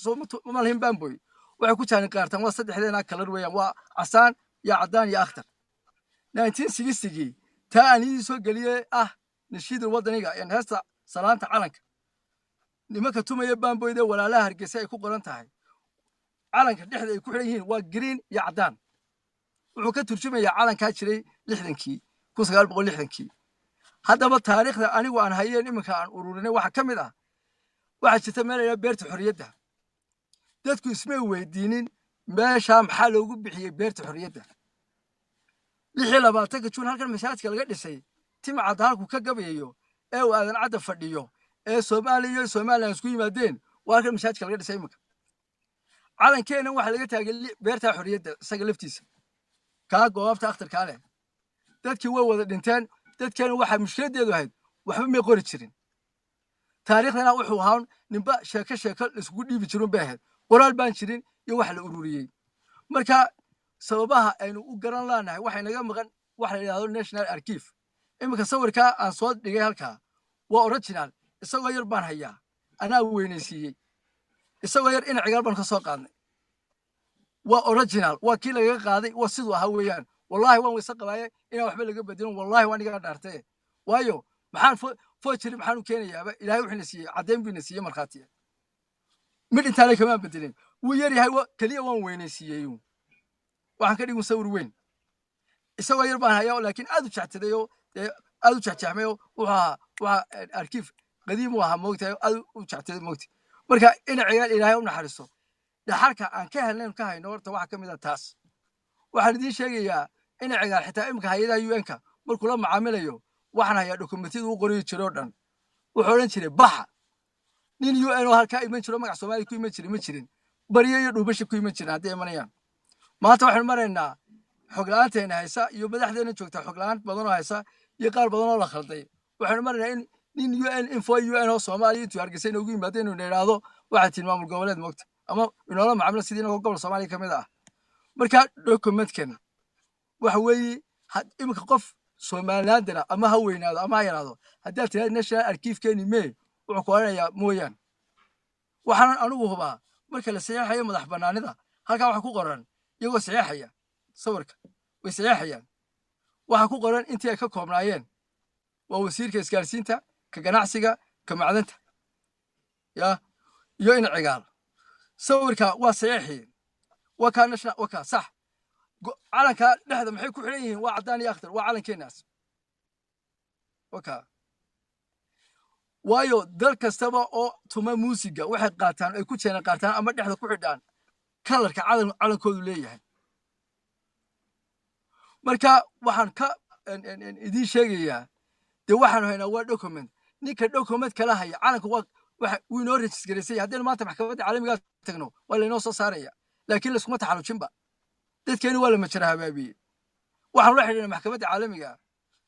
ma lahin bamboy waxay ku jeena qaartaan waa saddexdeena kalar weeyaan waa casaan iyo cadaan iyo akhtar 1960 تاني سو قليه نشيد الوطنية يعني هسه سلامة علنك nimanka tumaya baanboyda walaalaha Hargeysa ay ku qoran tahay calanka dhexda ay ku xiran yihiin waa green iyo cadaan wuxuu ka turjumayaa calanka jiray 60kii 1960kii haddaba taariikhda anigu aan hayeen iminka aan ururinay waxa kamid ah waxa jirta meel ay beerta xorriyadda dadku ismay weydiinin meesha maxaa loogu bixiyay beerta xorriyadda 26 Juun halkan masaajidka laga dhisay tim cadaalku ka gabayo ee uu aadan cadda fadhiyo Soomaaliya Soomaaliland isku yimaadeen waa ka masaajidka laga dhisay imika calankeena waxa laga taagay beerta xorriyadda isaga laftiisa ka goobta akhtarka leh dadkii way wada dhinteen dadkeena waxa mushkiladeedu ahayd waxba ma qori jirin taariikhdana wuxuu ahaa ninba sheeko isku dhiibi jirin baahed qoraal baan jirin iyo wax la ururiyay marka sababaha aynu u garan laanahay waxa naga maqan wax la yiraahdo National Archive imika sawirka aan soo dhigay halka waa original isagoo yar baan hayaa anaa weynaysiiyay isagoo yar in cigaal baan ka soo qaadnay waa original waa kii laga qaaday waa sidoo ahaa weeyaan wallahi waan waysa qabaayay in waxba laga bedelin wallahi waan iga dhaartay waayo maxaan foojiri maxaan u keenayaa ilaahay wuxuu nasiiyay cadeyn buu nasiiyay markhaatiya mid inta la kama bedelin wuu yar yahay kaliya waan weynaysiiyay waxaan ka dhigay sawir weyn isagoo yar baan hayaa laakiin aad u jectadayo aad u jecjahmayo waxa arkiif قديم وها موقتي أو شعتي موقتي مركا إن عيال إلهي ونحرسه لحركة عن كهلين كهاي نورته واحد كم إذا تاس واحد دي شيء يا إن عيال حتى إمك هاي إذا يوينك مركو لما عامله يو واحد هيا دوكمتي وقري تشردن وحولن شري بحة نين يو إنه هالكا يمين شلون مع سومالي كوي متشري متشرين بريه يروبش كوي متشرين هذا يمانيان ما توحنا مرينا حقلانته هنا هيسا يبدأ حدين نشوفته حقلان بدونه هيسا يقال بدونه الله خلطي وحنا مرينا إن UN info UN oo Soomaaliya intuu Hargeysa ugu yimaadeen inuu yiraahdo waxa tilmaamul goboleed moogta ama inoo la macaamilo sidii inuu gobol Soomaaliya kamid ah marka documentkan waxa weeye imika qof Soomaaliland ama ha weynaado ama ha yaraado haddii tiraahdo National Archive keeni wuxuu ku oranayaa mooyaan waxaan anigu hubaa marka la saxeexayo madax banaanida halka waxa ku qoran iyagoo saxeexaya sawirka way saxeexayaan waxa ku qoran intii ay ka koobnaayeen waa wasiirka isgaarsiinta كجناعسيجا كمعدنته يا إن عقال صورك وصحيح وكان نشنا وكان صح على كا لحظة محيكو حليه وعداني أخضر وعلى كناس وكا وايو درك استوى أو ثم موسيقى واحد قاتان أي كل شيء قاتان أما لحظة كوحدان كلر كعلى كل ليه مركا وحن كا إدي شيء دي waxaan haynaa waa document ninka document kala haya calanka waxa uu inoo register hadii maanta maxkamadda caalamiga tagno waa la inoo soo saaraya laakiin la iskuma taxalujinba dadkeenu waa la majraa habaabiye waxaan la xiriirnay maxkamadda caalamiga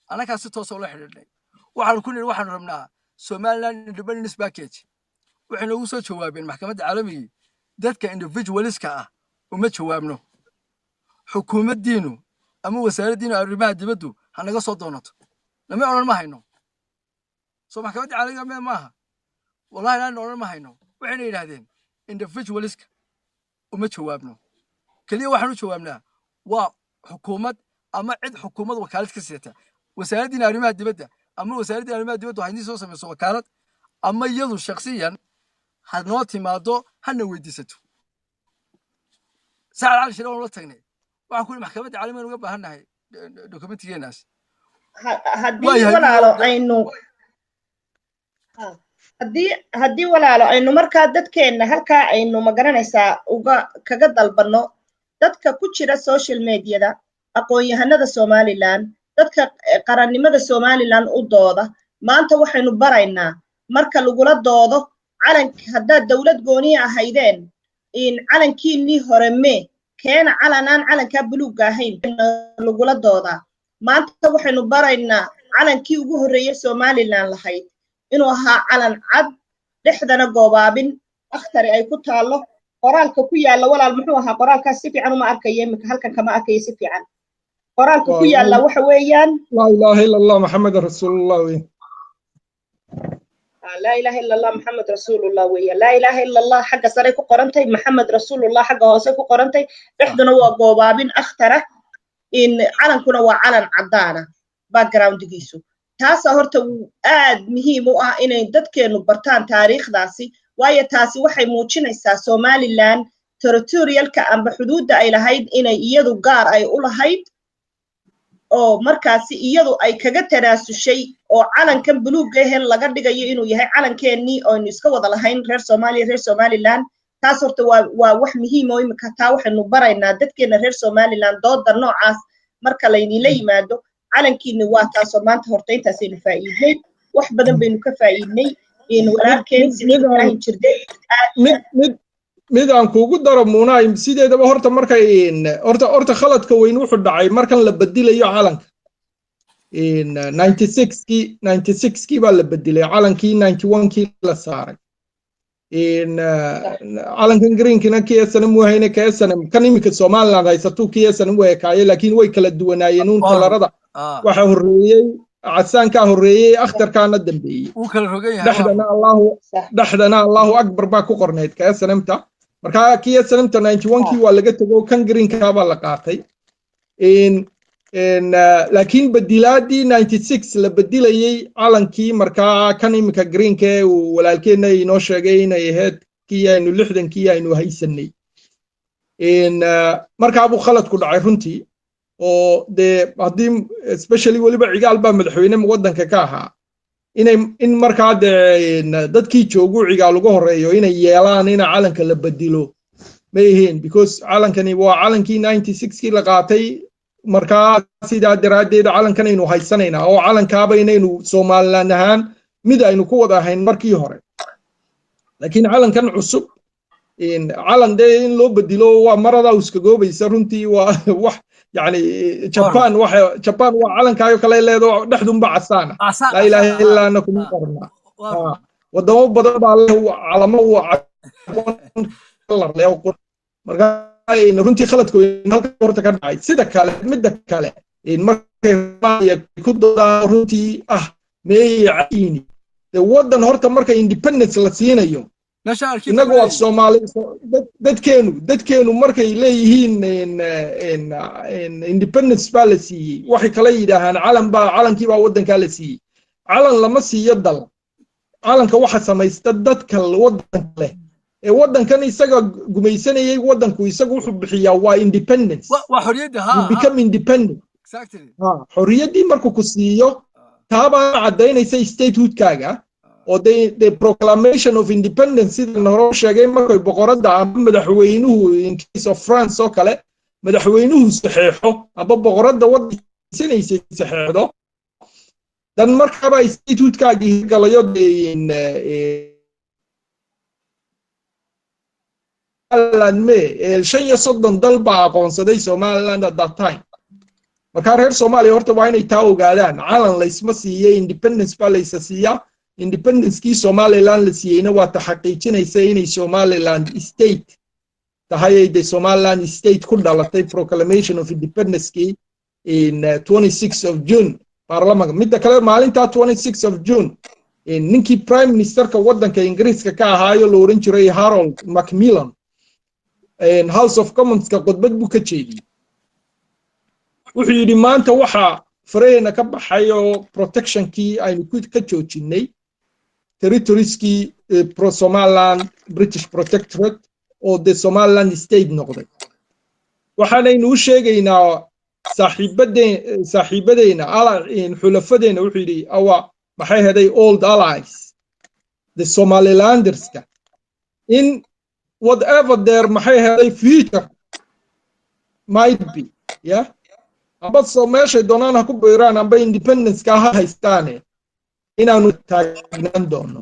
anaka si toos ah la xiriirnay waxaan ku niri waxaan rabnaa Somaliland Independence Package waxayna ugu soo jawaabeen maxkamadda caalamiga dadka individualska ah uma jawaabno xukuumaddiinu ama wasaaraddiinu arrimaha dibaddu hanaga soo doonato لما أقول ما هينو سو محكمة عالمية ما والله لا نقول ما هينو وحنا ينادين individualist وما جوابنا كل يوم واحد جوابنا وحكومة أما عد حكومة وكالة كسيتها وسائلنا أريمها دبته أما وسائلنا أريمها دبته هني سوسة من وكالة أما يلو شخصيا هنوتي ما دو هنودي ستو ساعة على شلون ولا تغني وأقول محكمة عالمية وقبل هنا دوكمنتي ناس haddii walaalo aynu markaa dadkeena halkaa aynu magaranaysaa kaga dalbano dadka ku jira social mediada aqoon-yahanada Somaliland dadka qarannimada Somaliland u dooda maanta waxaynu baraynaa marka lagula doodo calanka haddaad dawlad gooni ahaydeen in calankiinii hore keena calanaan calanka buluuga ahayn lagula dooda maanta waxaynu baraynaa calankii ugu horeeyay Somaliland lahayd inuu ahaa calan cad dhexdana goobaabin akhtari ay ku taalo qoraalka ku yaala walaal muxuu ahaa qoraalkaas si fiican uma arkayo imika halkan kama arkayo si fiican qoraalka ku yaala waxa weeyaan la ilaaha illa allah muhammad rasuulullah la ilaha illa allah muhammad rasuulullah weeya la ilaha illa allah xagga sare ku qorantay muhammad rasuulullah xagga hoose ku qorantay dhexdana waa goobaabin akhtara in calankuna waa calan cadaana backgroundgiisu taasa horta aad muhiim u ah inay dadkeenu bartaan taariikhdaasi waayo taasi waxay muujinaysaa Somaliland territorialka amba xuduudda ay lahayd inay iyadu gaar ay u lahayd oo markaasi iyadu ay kaga tanaasushay oo calankan buluugga ah laga dhigayo inuu yahay calankeenii oo aynu iska wada lahayn reer Soomaaliya reer Somaliland taas horta waa wax muhiim oo imika taa waxaynu baraynaa dadkeena reer Somaliland dooda noocaas marka laynila yimaado calankiina waa taasoo maanta horta intaasaynu faa'iidnay wax badan baynu ka faa'iidnay in walaalkeen sidii jirtay mid aan kuugu daro Muunay sideedaba horta markay horta khaladka weyn wuxuu dhacay markan la badilayo calanka in 96kii baa la bedilay calankii 91kii la saaray in calankan greenkina KSNM wahayna KSNM kan imika Somaliland haysato KSNM way kaayay laakiin way kala duwanaayeen uun kalarada waxa horeeyay casaanka horeeyay akhtarkaana dambeeyay uu kala rogay yahay dhaxdana Allahu akbar baa ku qorneed KSNMta marka KSNMta 91kii waa laga tago kan greenka baa la qaatay in laakiin badilaadii 96 la badilayay calankii marka kan imika greenka uu walaalkeena inoo sheegay inay ahayd kii aynu 60kii aynu haysanay in marka abu khalad ku dhacay runtii oo de hadii especially waliba cigaal baa madaxweyne wadanka ka ahaa in markaa de dadkii joogu cigaal ugu horeeyo inay yeelaan in calanka la bedilo ma yihiin because calankani waa calankii 96kii la qaatay markaa sidaa daraadeed calankan aynu haysanaynaa oo calankaaba inaynu Somaliland ahaan mid aynu ku wada ahayn markii hore laakiin calankan cusub in calan de in loo bedilo waa marada iska goobaysa runtii waa wax يعني جابان وعلنكايو كلا ليدو دحدون بعسانا لا إله إلا أنكم قرنا ودمو بدر بالله علمو الله ليه قر مرجعي إن رنتي خلتكو إن هالك ورت كرناي سيدا كله مدة كله إن مركي يكود رنتي مي عيني ودن هرت مركي independence لسينا يوم inagu waa Soomaali dadkeenu markay leeyihiin in independence policy waxay kala yiraahdaan calankii baa wadanka la siiyay calan lama siiyo dal calanka waxa sameeysta dadka wadanka leh ee wadankan isaga gumaysanayay wadanku isagu wuxuu bixiyaa waa independence waa xorriyada you become independent exactly xorriyadii markuu ku siiyo taaba cadeynaysa statehood-kaaga or the proclamation of independence sida hore sheegay markay boqorada ama madaxweynuhu in case of France oo kale madaxweynuhu saxeexo aba boqorada wadanka saxeexdo dan markaba institute-kaagi galayo in shan iyo soddon dal baa aqoonsaday Somaliland at that time marka reer Soomaaliya horta waa inay taa ogaadaan calan la isma siiyay independence baa la siiyaa independence-kii Somaliland la siiyayna waa taxaqiijinaysa inay Somaliland state tahay ay Somaliland state ku dhalatay proclamation of independence-kii in 26 of June baarlamaanka midda kale maalinta 26 of June ninkii prime ministerka wadanka Ingiriiska ka ahaayo la oran jiray Harold Macmillan House of Commons ka qodbad buu ka jeediyay wuxuu yiri maanta waxa Freena ka baxayo protection-kii aynu ka joojinay territories-kii pro Somaliland British Protectorate oo the Somaliland state noqday waxaanaynu sheegaynaa saaxiibadeena xulafadeena wuxuu yiri awa maxay haday old allies the Somalilanders-ka in whatever their maxay haday future might be yeah aba soo meeshay doonaan ku beeraan amba independence-ka ha haystaane inaanu taagnaan doono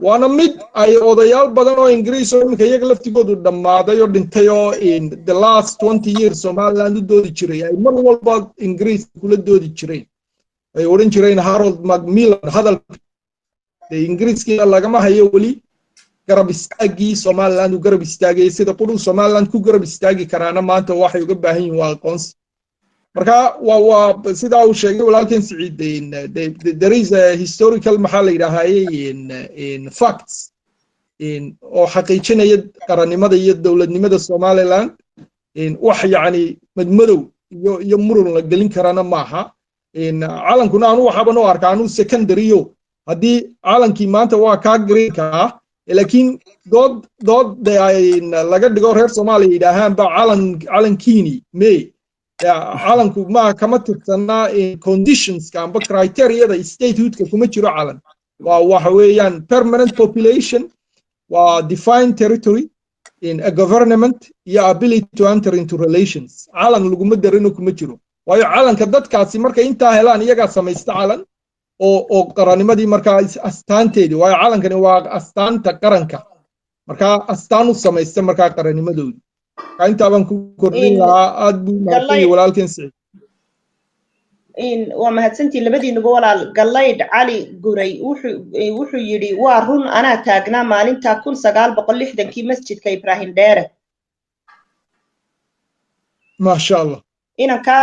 waana mid ay odayaal badan oo Ingiriis oo imika iyaga laftigoodu dhamaaday oo dhintay oo in the last 20 years Somaliland u doodi jiray ay mar walba Ingiriis kula doodi jireen ay oran jireen Harold Macmillan hadal Ingiriiska lagama hayo wali garab istaagii Somaliland u garab istaagay sida quduu Somaliland ku garab istaagi karaana maanta waxay uga baahan yihiin waa aqoonsi marka waa sida uu sheegay walaalkeen Siciid there is a historical maxaa la yiraahdaa in facts oo xaqiijinaya qarannimada iyo dawladnimada Somaliland wax yaani madmadow iyo muran la gelin karana maaha calankuna anu waxaban u arkaa anu secondaryo haddii calankii maanta waa kaa greenka ah laakiin dood laga dhigo reer Soomaaliya yidhaahaan ba calankiini may calanku ma kama tirsanaa conditionska amba criteria-da statehood-ka kuma jiro calan waa waxa weeyaan permanent population waa defined territory in a government iyo ability to enter into relations calan laguma darino kuma jiro waayo calanka dadkaasi markay intaa helaan iyagaa samaysta calan oo qarannimadii markaa astaanteedii waayo calankani waa astaanta qaranka markaa astaan u samaysta markaa qarannimadoodii intaa baan ku kordhin lahaa aad buu mahadsan walaalkeen Siciid waa mahadsantii labadiinuba walaal Galayd Cali Guray wuxuu yidhi waa run anaa taagnaa maalinta 1960kii masjidka Ibrahim Dheere maasha Allah inanka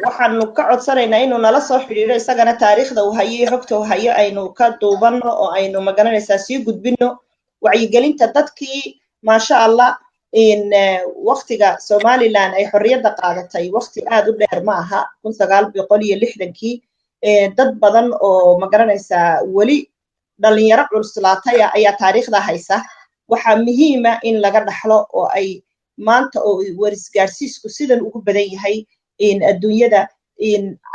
waxaanu ka codsanaynaa inuu nala soo xiriiro isagana taariikhda uu hayo xogta uu hayo aynu ka duubano oo aynu magaranaysaa sii gudbino wacyigelinta dadkii maasha Allah waqtiga Somaliland ay xorriyadda qaadatay waqti aad u dheer ma aha 1960kii dad badan oo magaranaysaa wali dhalinyaro culuslaatay ayaa taariikhda haysa waxa muhiim ah in laga dhaxlo oo ay maanta oo warisgaarsiisku sidan ugu badan yahay adduunyada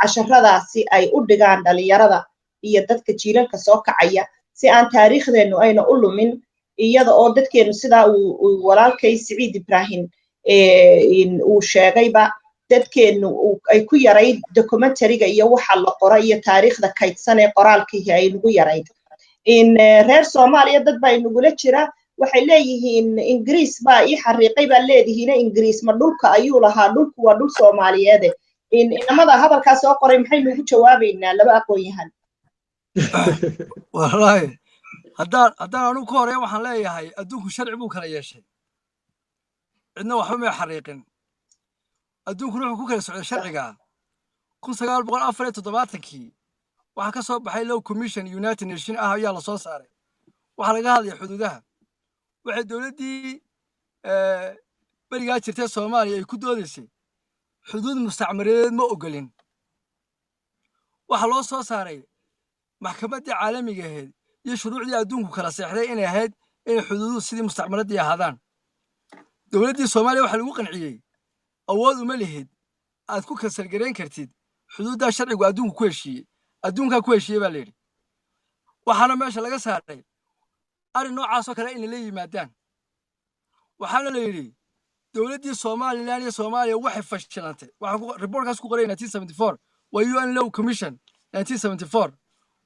casharadaasi ay u dhigaan dhalinyarada iyo dadka jiilalka soo kacaya si aan taariikhdeenu ayna u lumin iyada oo dadkeenu sidaa uu walaalkay Siciid Ibrahim uu sheegayba dadkeenu ay ku yarayd documentary-ga iyo waxa la qoray iyo taariikhda kaydsan ee qoraalkii ay nagu yarayd reer Soomaaliya dad baa inagula jira waxay leeyihiin Ingiriis baa ii xariiqay baa leedihiin Ingiriis ma dhulka ayuu lahaa dhulku waa dhul Soomaaliyeed inamada hadalkaas soo qoray maxay nagu jawaabaynaa laba aqoon-yahan wallahi haddaan anu ku horeeyo waxaan leeyahay adduunku sharci buu kala yeeshay cidna waxba may xariiqin adduunkuna wuxuu ku kala socday sharciga 1974kii waxaa ka soo baxay Law Commission United Nations ah ayaa la soo saaray waxaa laga hadlaya xuduudaha waxay dowladdii barigaa jirtay Soomaaliya ay ku doodaysay xuduud mustacmareed ma ogolin waxaa loo soo saaray maxkamaddii caalamiga ahayd iyo shuruucdii adduunku kala seexday inay ahayd in xuduuduhu sidii mustacmaradii ahaadaan dowladdii Soomaaliya waxaa lagu qanciyey awood uma lihid aad ku kasalgareyn kartid xuduudda sharcigu adduunku ku heshiiyey adduunka ku heshiiyey baa leeyahay waxaana meesha laga saaray arrin noocaas oo kale in la yimaadaan waxaana la yidhi dowladdii Soomaaliland iyo Soomaaliya waxay fashilantay waxa reportkaas ku qoray 1974 waa UN Law Commission 1974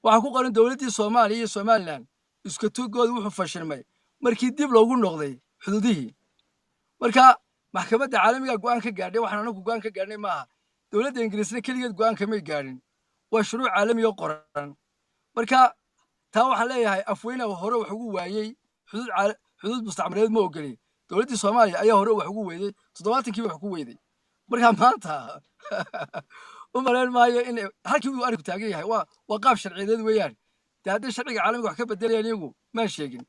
waxa ku qoran dowladdii Soomaaliya iyo Somaliland isku tugooda wuxuu fashilmay markii dib loogu noqday xuduudihii marka maxkamadda caalamiga go'aan ka gaadhay waxaan anagu go'aan ka gaadhnay maaha dowladda Ingiriisna kaligeed go'aan kama gaadhin waa shuruuc caalami oo qoran marka taa waxaan leeyahay afweyne hore wax ugu waayay xuduud mustacmareed ma ogolay dowladdii Soomaaliya ayaa hore wax ugu weeday 70kii wax ku weeday marka maanta umaleyn maayo in halkii uu arku taagan yahay waa qaab sharciyeed weeyaan haddii sharciga caalamiga wax ka bedelayaan iyagu ma sheegin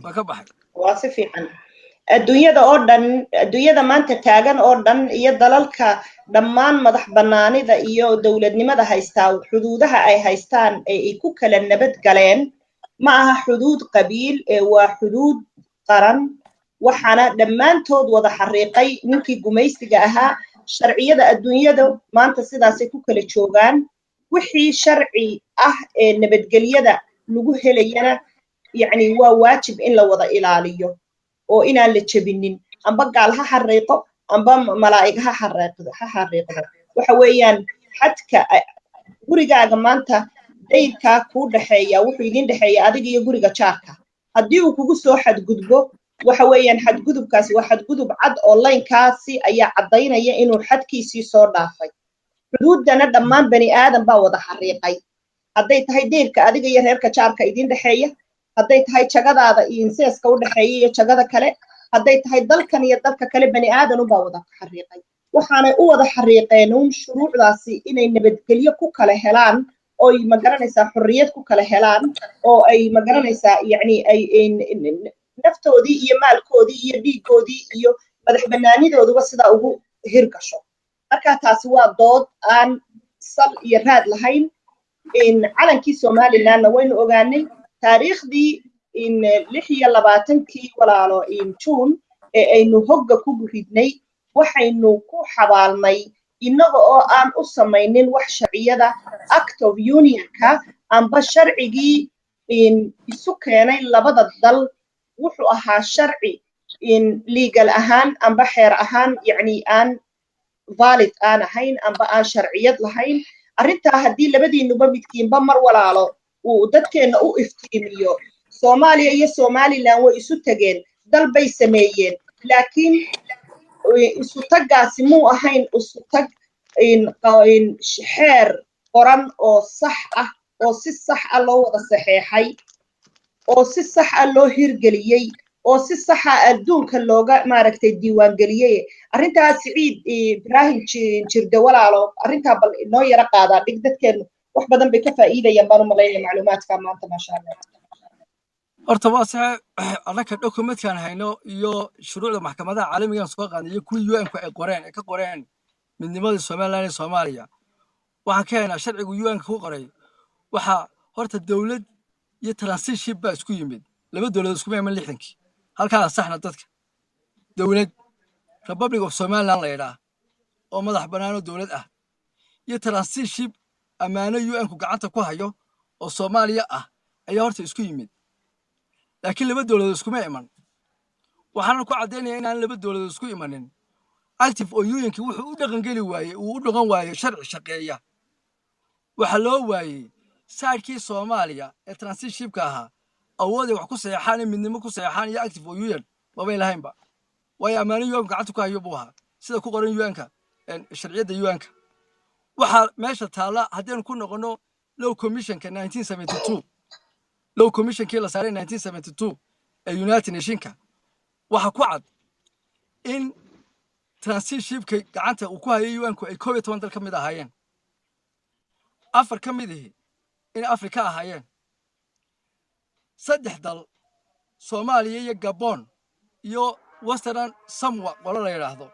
waa ka baxay waa si fiican adduunyada maanta taagan oo dhan iyo dalalka dhammaan madax bannaanida iyo dowladnimada haystaa xuduudaha ay haystaan ay ku kala nabad galeen ma aha xuduud qabiil waa xuduud qaran waxaana dhammaantood wada xariiqay ninkii gumaysiga ahaa sharciyada adduunyada maanta sidaasay ku kala joogaan wixii sharci ah ee nabadgelyada lagu helayana yacni waa waajib in la wada ilaaliyo oo inaan la jebinin amba gaal ha xariiqo amba malaa'ig ha xariiqdo waxa weeyaan xadka gurigaaga maanta dayrkaa kuu dhaxeeya wuxuu idin dhaxeeya adiga iyo guriga jaarka haddii uu kugu soo xadgudbo waxa weeyaan xadgudubkaasi waa xadgudub cad oo laynkaasi ayaa caddaynaya inuu xadkiisii soo dhaafay xuduuddana dhammaan bani aadan baa wada xariiqay hadday tahay dayrka adiga iyo reerka jaarka idin dhaxeeya hadday tahay jagadaada iyo inseeska u dhaxeeya iyo jagada kale hadday tahay dalkan iyo dalka kale bani aadan baa wada xariiqay waxaanay u wada xariiqeen shuruucdaasi inay nabadgelyo ku kala helaan oo ay magaranaysaa xorriyad ku kala helaan oo ay magaranaysaa yacni ay naftoodii iyo maalkoodii iyo dhiigoodii iyo madax bannaanidooduba sidaa ugu hirgasho marka taasi waa dood aan sal iyo raad lahayn calankii somalilandna waynu ogaanay taariikhdii 26 walaalo juun ee aynu hogga ku ridnay waxaynu ku xabaalnay innaga oo aan u samaynin wax sharciyada act of unionka amba sharcigii isu keenay labada dal wuxuu ahaa sharci legal ahaan amba xeer ahaan yacni aan valid aan ahayn amba aan sharciyad lahayn arrintaa haddii labadiinuba midkiinba mar walaalo uu dadkeenna u iftiimiyo soomaaliya iyo somaliland way isu tageen dal bay sameeyeen laakiin isu taggaasi muu ahayn isu tag xeer qoran oo sax ah oo si sax ah loo wada saxeexay oo si sax ah loo hirgeliyey oo si sax ah adduunka looga maaragtay diiwaangeliyey arrintaas Siciid Ibrahim jirde walaalo arrintaa bal inoo yara qaadaa dhig dadkeenu wax badan bay ka faa'iidayaan baan u malaynaya macluumaadka maanta maasha Allah horta waa sax anaka dokumentkan hayno iyo shuruucda maxkamadaha caalamiga soo qaadnay kuwii UN-ku ay qoreen ka qoreen midnimada Soomaaliland iyo Soomaaliya waxaan ka haynaa sharciga UN-ka ku qoray waxa horta dawlad iyo transition baa isku yimid laba dawladood isku meeman 60 halka saxna dadka dawlad Republic of Somaliland la yiraahdo oo madax bannaan oo dawlad ah iyo transition amaano UN-ku gacanta ku hayo oo Soomaaliya ah ayaa horta isku yimid laakiin laba dawladood isku meeman waxaan ku cadeynayaa in aan laba dawladood isku imanin active oo UN-ki wuxuu u dhaqan gali waayay uu u dhaqan waayay sharci shaqeeya waxa loo waayay saarkii Soomaaliya ee transition-ka ahaa awoodii wax ku saxaan midnimo ku saxaan iyo active oo UN maba ilahaynba way amaano UN gacanta ku hayo buuha sida ku qoran UN-ka sharciyada UN-ka waxa meesha taala haddeen ku noqono law commission-ka 1972 law commission-kii la saaray 1972 ee United Nations-ka waxa ku cad in transition-ka gacanta uu ku hayay UN-ku ay 12 dal ka mid ahaayeen afar ka mid ah in Afrika ahaayeen saddex dal Soomaaliya iyo Gabon iyo Western Samoa wala la yiraahdo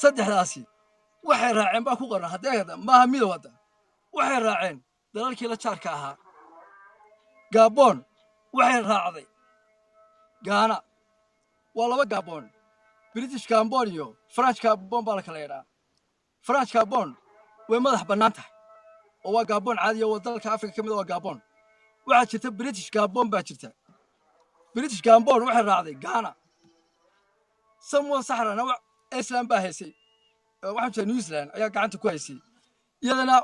saddexdaasi waxay raaceen baa ku qoran hadeeda maaha mid wada waxay raaceen dalalkii la jaarka ahaa Gabon waxay raacday Ghana waa laba Gabon British Gabon iyo French Gabon baa la kala yiraahdaa French Gabon way madax bannaan tahay oo waa Gabon caadi oo dalka Afrika kamid oo Gabon waxa jirta British Gabon baa jirta British Gabon waxay raacday Ghana Samoa Sahrana waa Iceland baa haysay waxa jirta New Zealand ayaa gacanta ku haysay iyadana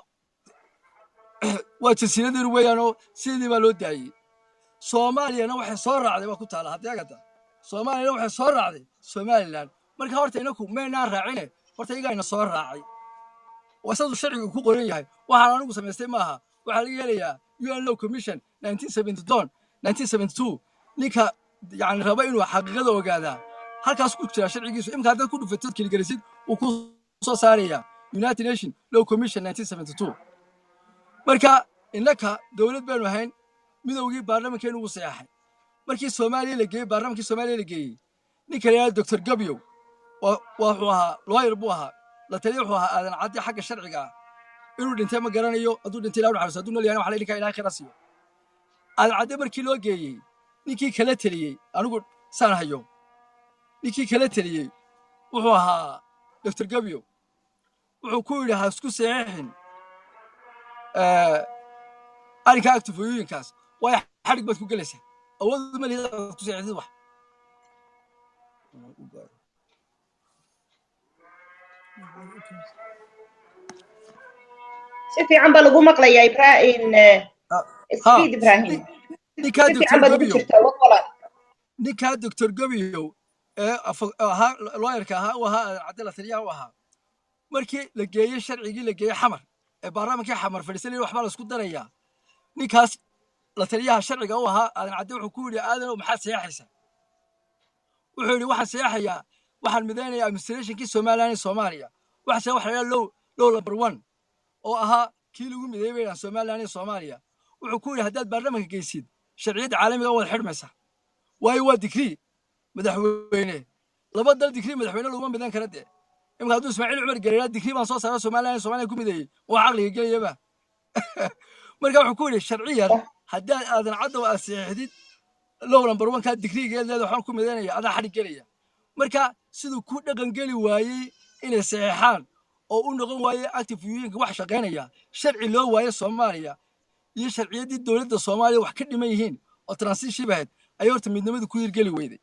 waa jasiiradii weeyaan oo sidii baa loo daayay Soomaaliyana waxay soo raacday waa ku taala hadeegada Soomaaliyana waxay soo raacday Somaliland marka horta inaku meena raacine horta iyaga soo raacay wasadu sharcigu ku qoran yahay waxaan anigu sameystay maaha waxa laga helayaa UN Law Commission 1972 ninka yani raba inuu xaqiiqada ogaada halkaas ku jira sharcigiisu imka dad ku dhufatay kaliya uu ku soo saaraya United Nations Law Commission 1972 marka innaka dawlad baanu ahayn midowgii baarlamaankeenu uu saxay markii Soomaaliya la geeyay baarlamaankii Soomaaliya la geeyay ninka la Dr. Gabyo wuxuu ahaa lawyer buu ahaa la taliyo wuxuu ahaa aadan caddi xagga sharciga inuu dhintay ma garanayo aduu dhintay ilaa xariis aduu leeyahay waxa la ilaa ilaa khirasiyo aadan caddi markii loo geeyay ninkii kala taliyay anigu saan hayo ninkii kala taliyay wuxuu ahaa Dr. Gabyo wuxuu ku yiri ha isku saxeexin arrinka active union-kaas way xarig baad ku galaysaa awood ma leedahay ku saxeexid wax si fiican baa lagu maqlayaa Ibrahim Siciid Ibrahim ninka Dr. Gabyo ahaa lawyer-ka ahaa oo ahaa cadaalad taliyaha oo ahaa markii la geeyay sharcigii la geeyay xamar ee baarlamaanka xamar fadhiisanay waxba la isku darayaa ninkaas la taliyaha sharciga oo ahaa aadan cadde wuxuu ku yiri aadan maxaa saxaysa wuxuu yiri waxaan saxayaa waxaan midaynayaa administration-kii Soomaaliland iyo Soomaaliya waxa wax la law number 1 oo ahaa kii lagu mideeyay Soomaaliland iyo Soomaaliya wuxuu ku yiri haddaad baarlamaanka geysid sharciyada caalamiga wada xirmaysa way waa digrii madaxweyne laba dal digrii madaxweyne lagu midan kara imka hadduu ismaaciil cumar galeeraa digrii baan soo saaray Soomaaliya ku mideeyey waa caqliga gelayaba marka wuxuu ku yidhi sharciyan haddii aadan cadda waa saxiixdid low number 1 ka digrigeed leedahay waxaan ku mideynaya adaa xadhig gelaya marka siduu ku dhaqan geli waayey inay saxiixaan oo u noqon waayey active union wax shaqeynaya sharci loo waayey Soomaaliya iyo sharciyadii dawladda Soomaaliya wax ka dhiman yihiin oo transition ahayd ay horta midnimadu ku hirgeli weyday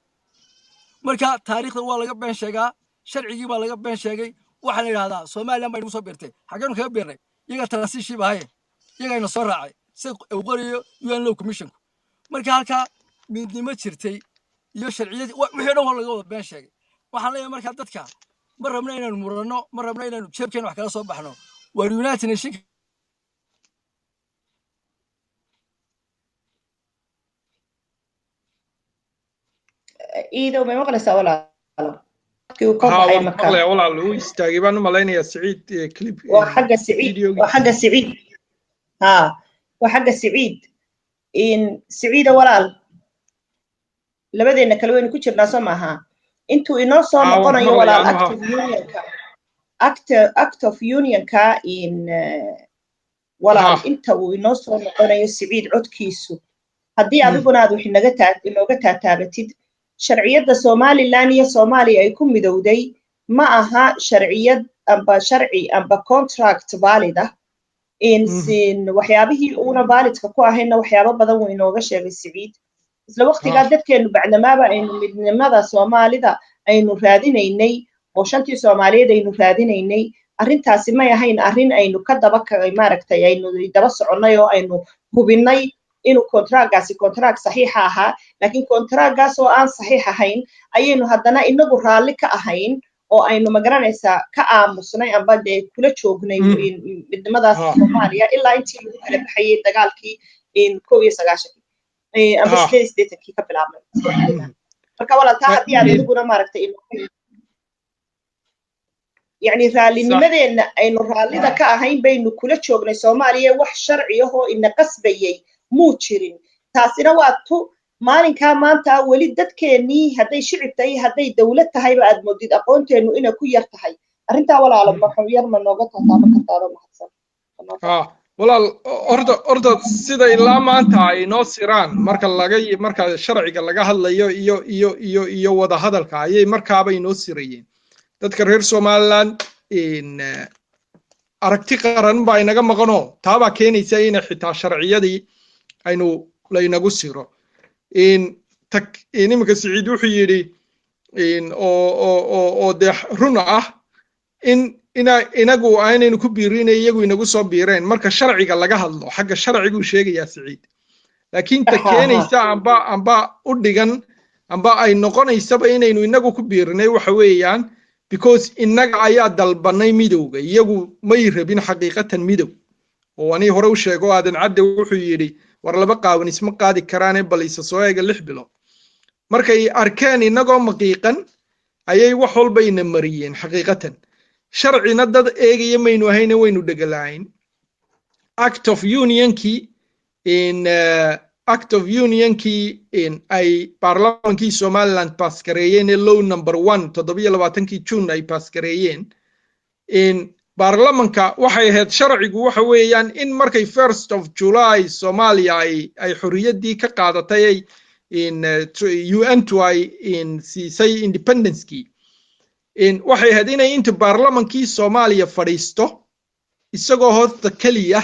marka taariikhda waa laga been sheegaa sharcigii baa laga been sheegay waxa la yiraahdaa Soomaaliya ma soo beertay xageenu kaga beernay iyaga transition ahayd iyaga ina soo raacay si uu qoriyo UN Law Commission marka halka midnimo jirtay iyo sharciyad wixii dhan waa laga wada been sheegay waxaan leeyahay marka dadka ma rabna inaan murano ma rabna inaan jeebkeen wax kala soo baxno waa United Nations إذا ما مقلس ولا ولا لو يستاجبان ملاينا سعيد كليب وحق سعيد وحق سعيد إن سعيد ولا لبدينا كلوين كتير ناس معها أنتوا إناس مقرنا ولا active union كا إن ولا أنتوا إناس مقرنا سعيد عد كيسو هدي أبيكون هذا وحنا جت تابتيد شرعية Somaliland iyo Soomaaliya ay ku midowday ma aha sharciyad amba sharci amba contract valid ah in sin waxyaabihii uuna validka ku ahayna waxyaabo badan way inooga sheegay Siciid isla waqtiga dadkeenu bacdamaaba aynu midnimada Soomaalida aynu raadinaynay oo shantii Soomaaliyeed aynu raadinaynay arrintaasi ma ahayn arrin aynu ka daba maaragtay aynu daba soconay oo aynu hubinay inuu contract saxiix ahaa laakiin contractgaas oo aan saxiix ahayn ayaynu haddana inagu raalli ka ahayn oo aynu magaranaysaa ka aamusnay amba dee kula joognay midnimadaas Soomaaliya ilaa intii lagu kala baxayay dagaalkii in 19 amba 19 ka bilaabmay marka walaaltaa haddii aad adiguna maaragtay يعني رالي نمدين أينو رالي ذا كأهين بينو كل شغل سوماليا وح شرعي هو إن قصبي موتشرين تاسينا وقتو مالين كمان تا ولدت كني هدي شعبتي هدي دولتها هاي بعد مدة أقونت إنه إنا كويرتها أرنتا ولا على محورير من نوقتها طابق الطارو محسن ولا أرد سيدا إلا ما أنت إنه سيران مركا لقي مركا شرعي لقى هلا يو وده هذا الكاي مركا بينو سيرين dadka reer Somaliland in aragti qaran baa inaga maqano taaba keenaysa in xitaa sharciyadii aynu la inagu siro in imika Siciid wuxuu yiri in oo de run ah in inagu aynaynu ku biirinay iyagu inagu soo biireen marka sharciga laga hadlo xagga sharcigu sheegaya Siciid laakiin ta keenaysa amba u dhigan amba ay noqonaysaba inaynu inagu ku biirinay waxa weeyaan because innaga ayaa dalbanay midowga iyagu may rabin xaqiiqatan midow oo ani hore u sheego aadan cadde wuxuu yiri war laba qaawan isma qaadi karaan bal isa soo eega 6 bilood markay arkeen inagoo maqiiqan ayay wax walba ina mariyeen xaqiiqatan sharcina dad eegaya maynu ahayna waynu dhagalayn act of union ki in act of union ki in ay baarlamaankii Somaliland pass gareeyeen law number 1 27 June ay pass gareeyeen in baarlamaanka waxay ahayd sharcigu waxa weeyaan in markay 1st of July Soomaaliya ay xorriyadii ka qaadatay in UN to ay in say independence ki in waxay ahayd inay inta baarlamaankii Soomaaliya fadhiisto isagoo horta kaliya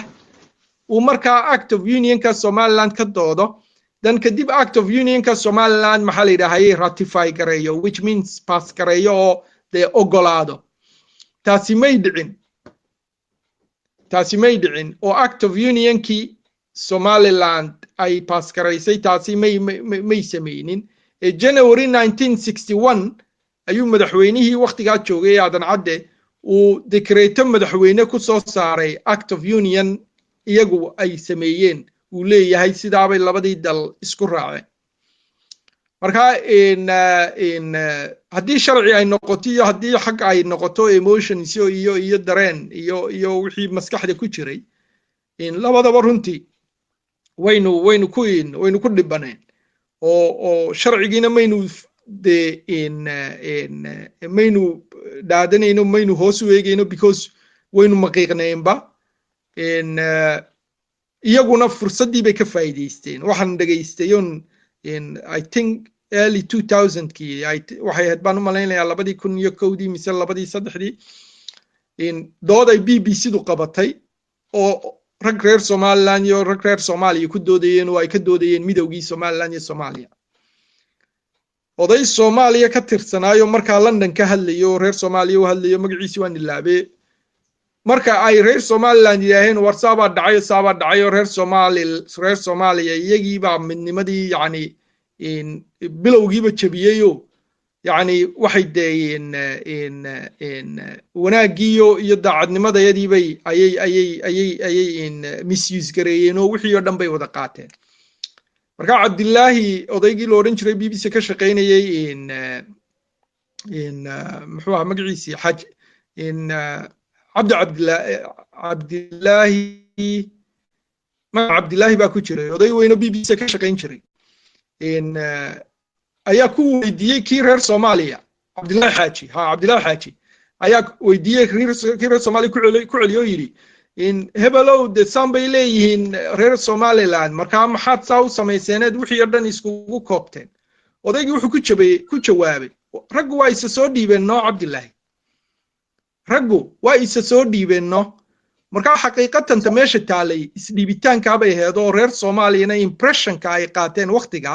ومركا act of union ka Somaliland ka doodo dan kadib act of union ka Somaliland maxaa la yiraahdaa ratify gareeyo which means pass gareeyo oo de ogolaado taasi may dhicin oo act of union ki Somaliland ay pass gareysay taasi may sameeynin January 1961 ayuu madaxweynihii waqtiga joogay aadan cadde uu decreto madaxweyne ku soo saaray act of union iyagu ay sameeyeen uu leeyahay sidaabay labadii dal isku raaceen marka in hadii sharci ay noqoto iyo hadii xaq ay noqoto emotions iyo dareen iyo wixii maskaxda ku jiray in labadaba runtii waynu ku dhibaneen oo sharcigiina maynu de maynu dhaadanayno maynu hoos u eegayno because waynu maqiiqnaynba iyaguna fursaddii bay ka faa'iidaysteen waxaan dhegaystayon I think early 2000kii waxay ahayd baan u malaynayaa 2001 mise 2003 dood ay BBC du qabatay oo rag reer Somaliland iyo rag reer Soomaaliya ku doodayeen oo ay ka doodayeen midowgii Somaliland iyo Soomaaliya oday Soomaaliya ka tirsanaayo markaa London ka hadlayo reer Soomaaliya u hadlayo magaciisa waan ilaabe marka ay reer Somaliland yiraahdeen warsaaba dhacay reer Soomaaliya iyagii baa midnimadii yani bilowgiiba jabiyeeyo yani waxay deeyeen wanaagiyo iyo daacadnimadayadii bay ayay misuse gareeyeen oo wixii oo dhan bay wada qaateen marka Cabdillaahi odaygii loo oran jiray BBC ka shaqeynayay muxuu ahaa magaciisa xaj Cabdillaahi baa ku jiray oday weyno BBC ka shaqeyn jiray ayaa ku weydiiyey kii reer Soomaaliya Cabdillaahi Xaaji ayaa weydiiyey kii reer Soomaaliya ku celiyo yiri hebelow de sambay leeyihiin reer Somaliland marka maxaad saa u sameyseened wixii dhan iskugu koobteen odaygii wuxuu ku jawaabay raggu waa isa soo dhiibeen noo Cabdillaahi raggu waa isa soo dhiibeen noo marka xaqiiqatan ta meesha taalay isdhiibitaanka bay heedo reer Soomaaliyana impressionka ay qaateen waqtiga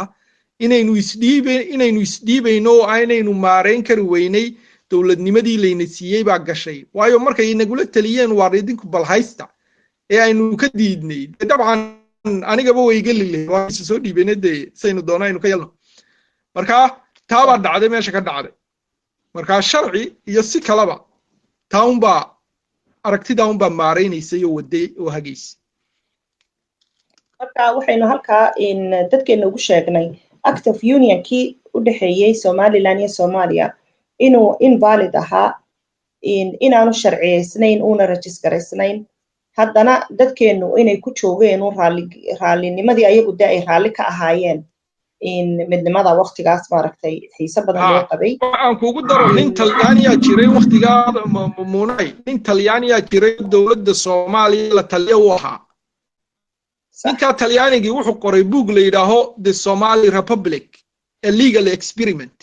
inaynu isdhiibayno oo aynaynu maareyn kari weynay dawladnimadii layna siiyay baa gashay waayo markay inagula taliyeen waa idinku balhaysta ee aynu ka diidnay dabcan anigaba way galilay waa isa soo dhiibanade saynu doonaynu ka yalno marka taaba dhacday meesha ka dhacday marka sharci iyo si kalaba taunba aragtida unba maareynaysa iyo waday oo hagaysay marka waxaynu halka dadkeena ugu sheegnay act of union kii u dhaxeeyay Somaliland iyo Soomaaliya inuu invalid ahaa inaanu sharciyeysnayn una registraysnayn haddana dadkeenu inay ku joogeen oo raalinimadii ayagu ay raali ka ahaayeen midnimada waqtigaas maaragtay xiisa badan loo qabay aan kuugu daro nin Talyaaniya jiray waqtigaa muunay nin Talyaaniya jiray dawladda Soomaaliya la taliyo u ahaa ninka Talyaanigii wuxuu qoray book la yiraahdo The Somali Republic a Legal Experiment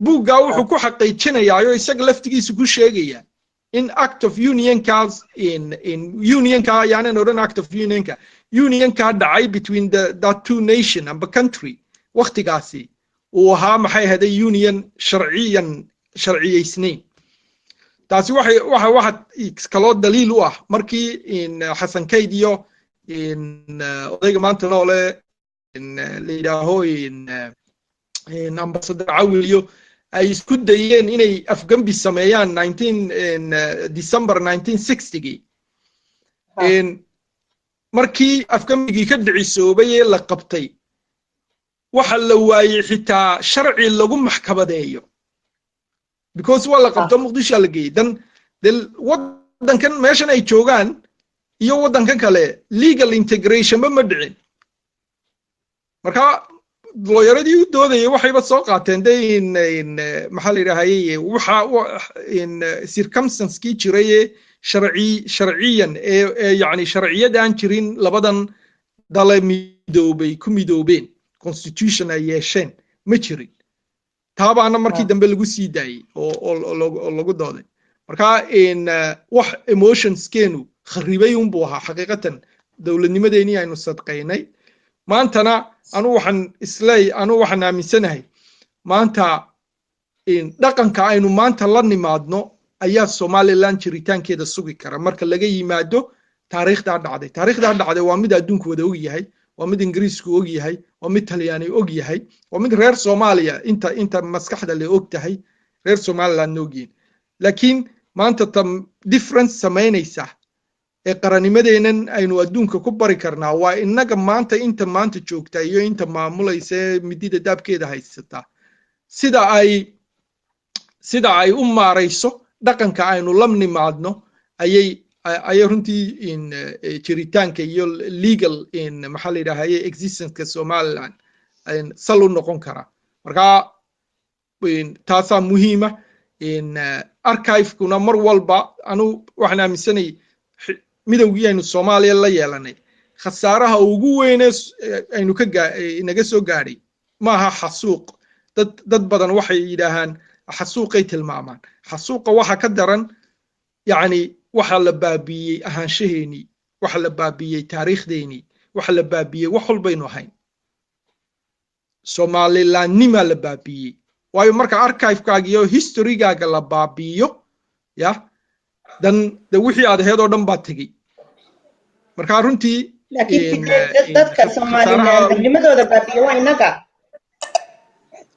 buugga wuxuu ku xaqiijinayaa isaga laftigiisu ku sheegaya in act of unionkaas unionka yani oran act of unionka dhacay between the two nation and the country waqtigaasi uu ahaa maxay haday union sharciyeysnayn taasi waxa kaloo daliil u ah markii Xasan Kayd iyo odayga maanta noole la yiraahdo ambassador Awil iyo ay isku dayeen inay afgambi sameeyaan December 1960 markii afgambigii ka dhicisoobay ee la qabtay waxa la waayay xitaa sharci lagu maxkamadeeyo because waa la qabto Muqdisho la geeyay dan wadankan meeshan ay joogaan iyo wadankan kale legal integration ma dhicin marka lawyeradii u doodayay waxayba soo qaateen maxaa la yiraahday waxa circumstance-kii jiray sharciyan yani sharciyadaan jirin labadan dale ku midoobeen constitution ay yeesheen ma jirin taabaana markii dambe lagu sii daayay oo lagu dooday marka wax emotionskeenu kharibay un buu ahaa xaqiiqatan dawladnimadeennii aynu sadqaynay maantana anu waxaan aaminsanahay maanta dhaqanka aynu maanta la nimaadno ayaa Somaliland jiritaankeeda sugi kara marka laga yimaado taariikhda dhacday waa mid adduunku wada og yahay waa mid Ingiriisku og yahay waa mid Talyaani og yahay waa mid reer Soomaaliya inta maskaxda la og tahay reer Somaliland ogyiin laakiin maanta tam difference sameynaysa ee qaranimadeenan aynu adduunka ku bari karnaa waa inaga maanta inta maanta joogta iyo inta maamulaysa midida daabkeeda haysata sida ay u maarayso dhaqanka aynu la nimaadno ayay runtii jiritaanka iyo legal maxaa la yiraahdaa existence-ka Somaliland sal u noqon kara marka taasaa muhiima archive-kuna mar walba anu waxaan aaminsanay midowgii aynu Soomaaliya la yeelanay khasaaraha ugu weyne aynu inaga soo gaadhay maaha xasuuq dad badan waxay yidhaahaan xasuuqay tilmaamaan xasuuqa waxa ka daran yacni waxa la baabiyey ahaanshaheennii waxa la baabiyey taariikhdeenii waxa la baabiyey wax walbaynu ahayn Somalilandnima la baabiyey waayo marka archive-kaaga iyo history-gaaga la baabiyo ya dan wixii aad ahayd oo dhan baa tegey marka runtii laakiin dadka Somaliland-nimadooda baabiyo waa inaga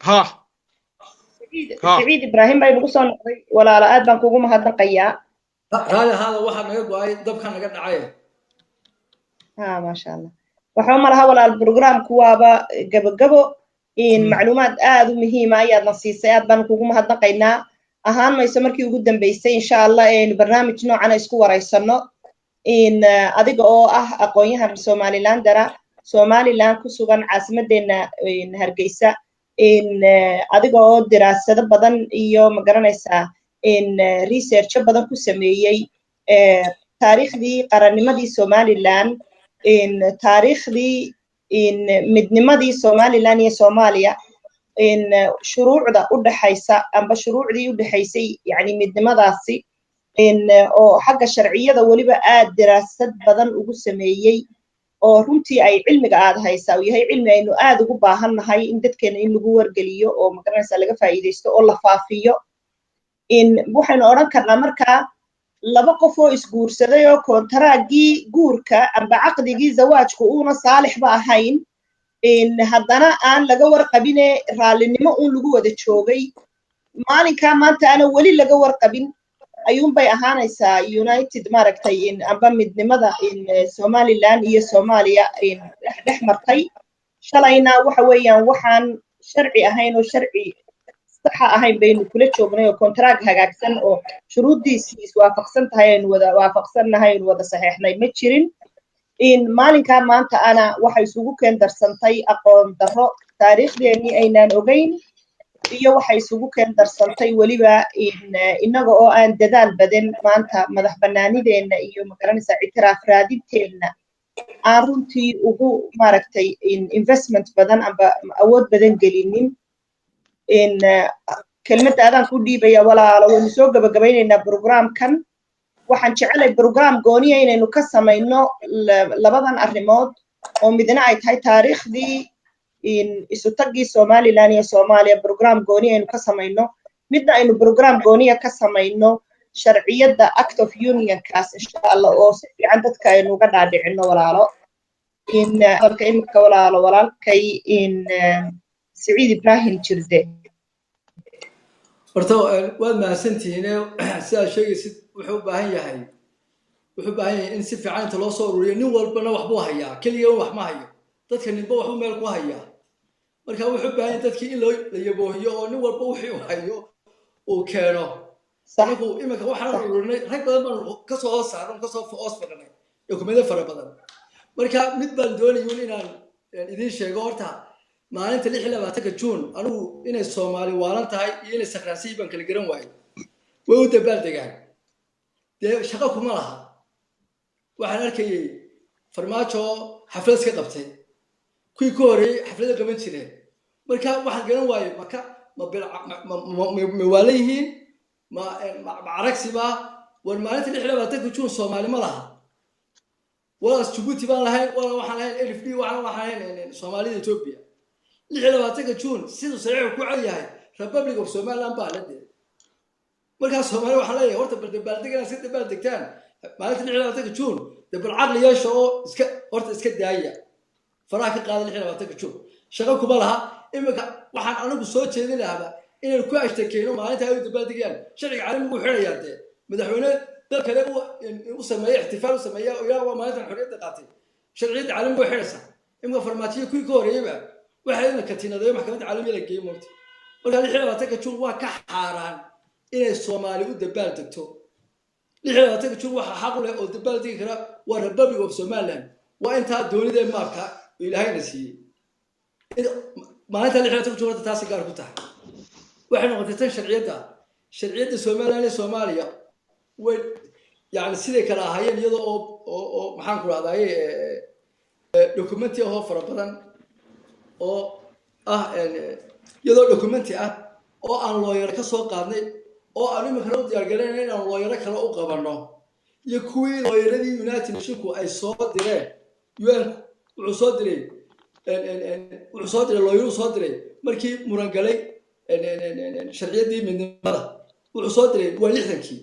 ha Saciid Ibrahim baa igu soo noqday walaalo aad baan kugu mahadnaqayaa raali hada waxa naga go'ay dabka naga dhacay ma sha Allah waxa malaha walaal programku waaba gabagabo macluumaad aad u muhiim ah ayaad nasiisay aad baan kugu mahadnaqaynaa ahaan mayso markii ugu dambeysay insha Allah barnaamij noocan isku wareysano adiga oo ah aqoonyahan Somaliland ku sugan caasimadeena Hargeysa adiga oo diraasado badan iyo magaranaysa research badan ku sameeyay taariikhdii qarannimadii Somaliland taariikhdii midnimadii Somaliland iyo Soomaaliya shuruucda u dhaxaysa amba shuruucdii u dhaxaysay yani midnimadaasi oo xagga sharciyada waliba aad diraasad badan ugu sameeyay oo runtii ay cilmiga aad haysaa yahay cilmi aynu aad ugu baahannahay in dadkeena in lagu wargeliyo oo magaranaysa laga faa'iideysto oo la faafiyo waxaynu oran karnaa markaa laba qof oo isguursaday oo kontraagii guurka amba caqdigii zawaajku uuna saalix ba ahayn haddana aan laga warqabine raalinimo uun lagu wada joogay maalinkaa maanta ana weli laga warqabin ayuunbay ahaanaysaa united maaragtay amba midnimada Somaliland iyo Soomaaliya dhex martay shalayna waxa weeyaan waxaan sharci ahayn oo sharci saxa ahayn baynu kula joognay oo kontraag hagaagsan oo shuruudiisii iswaafaqsan tahay aynu wada waafaqsannahay aynu wada saxeexnay ma jirin maalinkaa maanta ana waxa isugu keen darsantay aqoon darro taariikhdeenii aynaan ogeyn iyo waxa isugu keen darsantay waliba inaga oo aan dadaal badan maanta madax banaanideena iyo magaranaysa ictiraaf raadinteena aan runtii ugu maaragtay investment badan amba awood badan gelinin kelmadda adaan ku dhiibaya walaalo waynu soo gabagabaynaynaa programkan waxaan jecelay program gooniya inaynu ka samayno labadan arrimood oo midna ay tahay taariikhdii isu tagii Somaliland iyo Soomaaliya program gooniya aynu ka samayno midna aynu program gooniya ka samayno sharciyada act of union kaas insha Allah oo si fiican dadka aynu uga dhaadhicino walaalo halka imika walaalo walaalkay Saciid Ibrahim Jirde horta waad mahadsantihiin sidaa sheegaysid wuxuu baahan yahay in si fiican inta loo soo ururiyo nin walbana wax buu hayaa kaliya wax ma hayo dadka ninba wax uu meel ku hayaa marka wuxuu baahan yahay dadkii in la yaboohiyo oo nin walba wixii uu hayo uu keeno sababtu imika waxaan ururinay rag badan baan ka soo hoos saaran ka soo hoos fadhanay dokumento fara badan marka mid baan doonayaa inaan idin sheego horta maalinta 26 June anigu inay Soomaali waalan tahay iyo inay sakraansi baan kala garan waayay way u dabaaldegaan shaqo kuma laha waxaan arkayay farmaajo xaflad iska qabtay kuwii ka horeeyay xaflada qaban jireen marka waxaan garan waayay ma waalayihiin ma aragsiba war maalinta 26 June Soomaali ma laha walaas Djibouti baan lahayn wala waxaan lahayn LFD waxaan lahayn Soomaalida Ethiopia 26 June sidoo sareeyo ku caayahay Republic of Somaliland baa la dhigay marka Soomaali waxa leeyahay horta baldegan si dabaldegtaan maalinta 26 June dabal caqli yeesho oo iska daaya faraha ka qaada 26 June shaqo kuma laha imika waxaan anigu soo jeedin lahaa inay ku ashtakeeno maalinta ay dabaldegayaan sharciga caalamiga u xirayaade madaxweyne dalka uu sameeyay ihtifaal uu sameeyay oo maalinta xorriyadda qaatay sharciga caalamiga u xiraysa imika farmaajiyo kuwii ka horeeyay waxayna ka tinaday maxkamadda caalamiga la geeyay marti marka 26 June waa ka xaaraan inay Soomaali u dabaaldegto 26 June waxa xaq u leh oo dabaaldegi kara waa Republic of Somaliland waa inta doonida maarka ilaahayna siiyay maalinta lixda ku joogta taasi gaar ku tahay waxay noqotay tan sharciyada Soomaaliya way yani sidee kala ahaayeen iyadoo oo maxaan ku raadayay documenti oo fara badan oo iyadoo documenti oo aan lawyer ka soo qaadnay oo aan imika u diyaar gareynay in aan lawyer kale u qabano iyo kuwii lawyeradii United Nations ay soo direen UN wuxuu soo diray lawyer soo diray markii muran galay sharciyadii midnimada wuxuu soo diray waa 60kii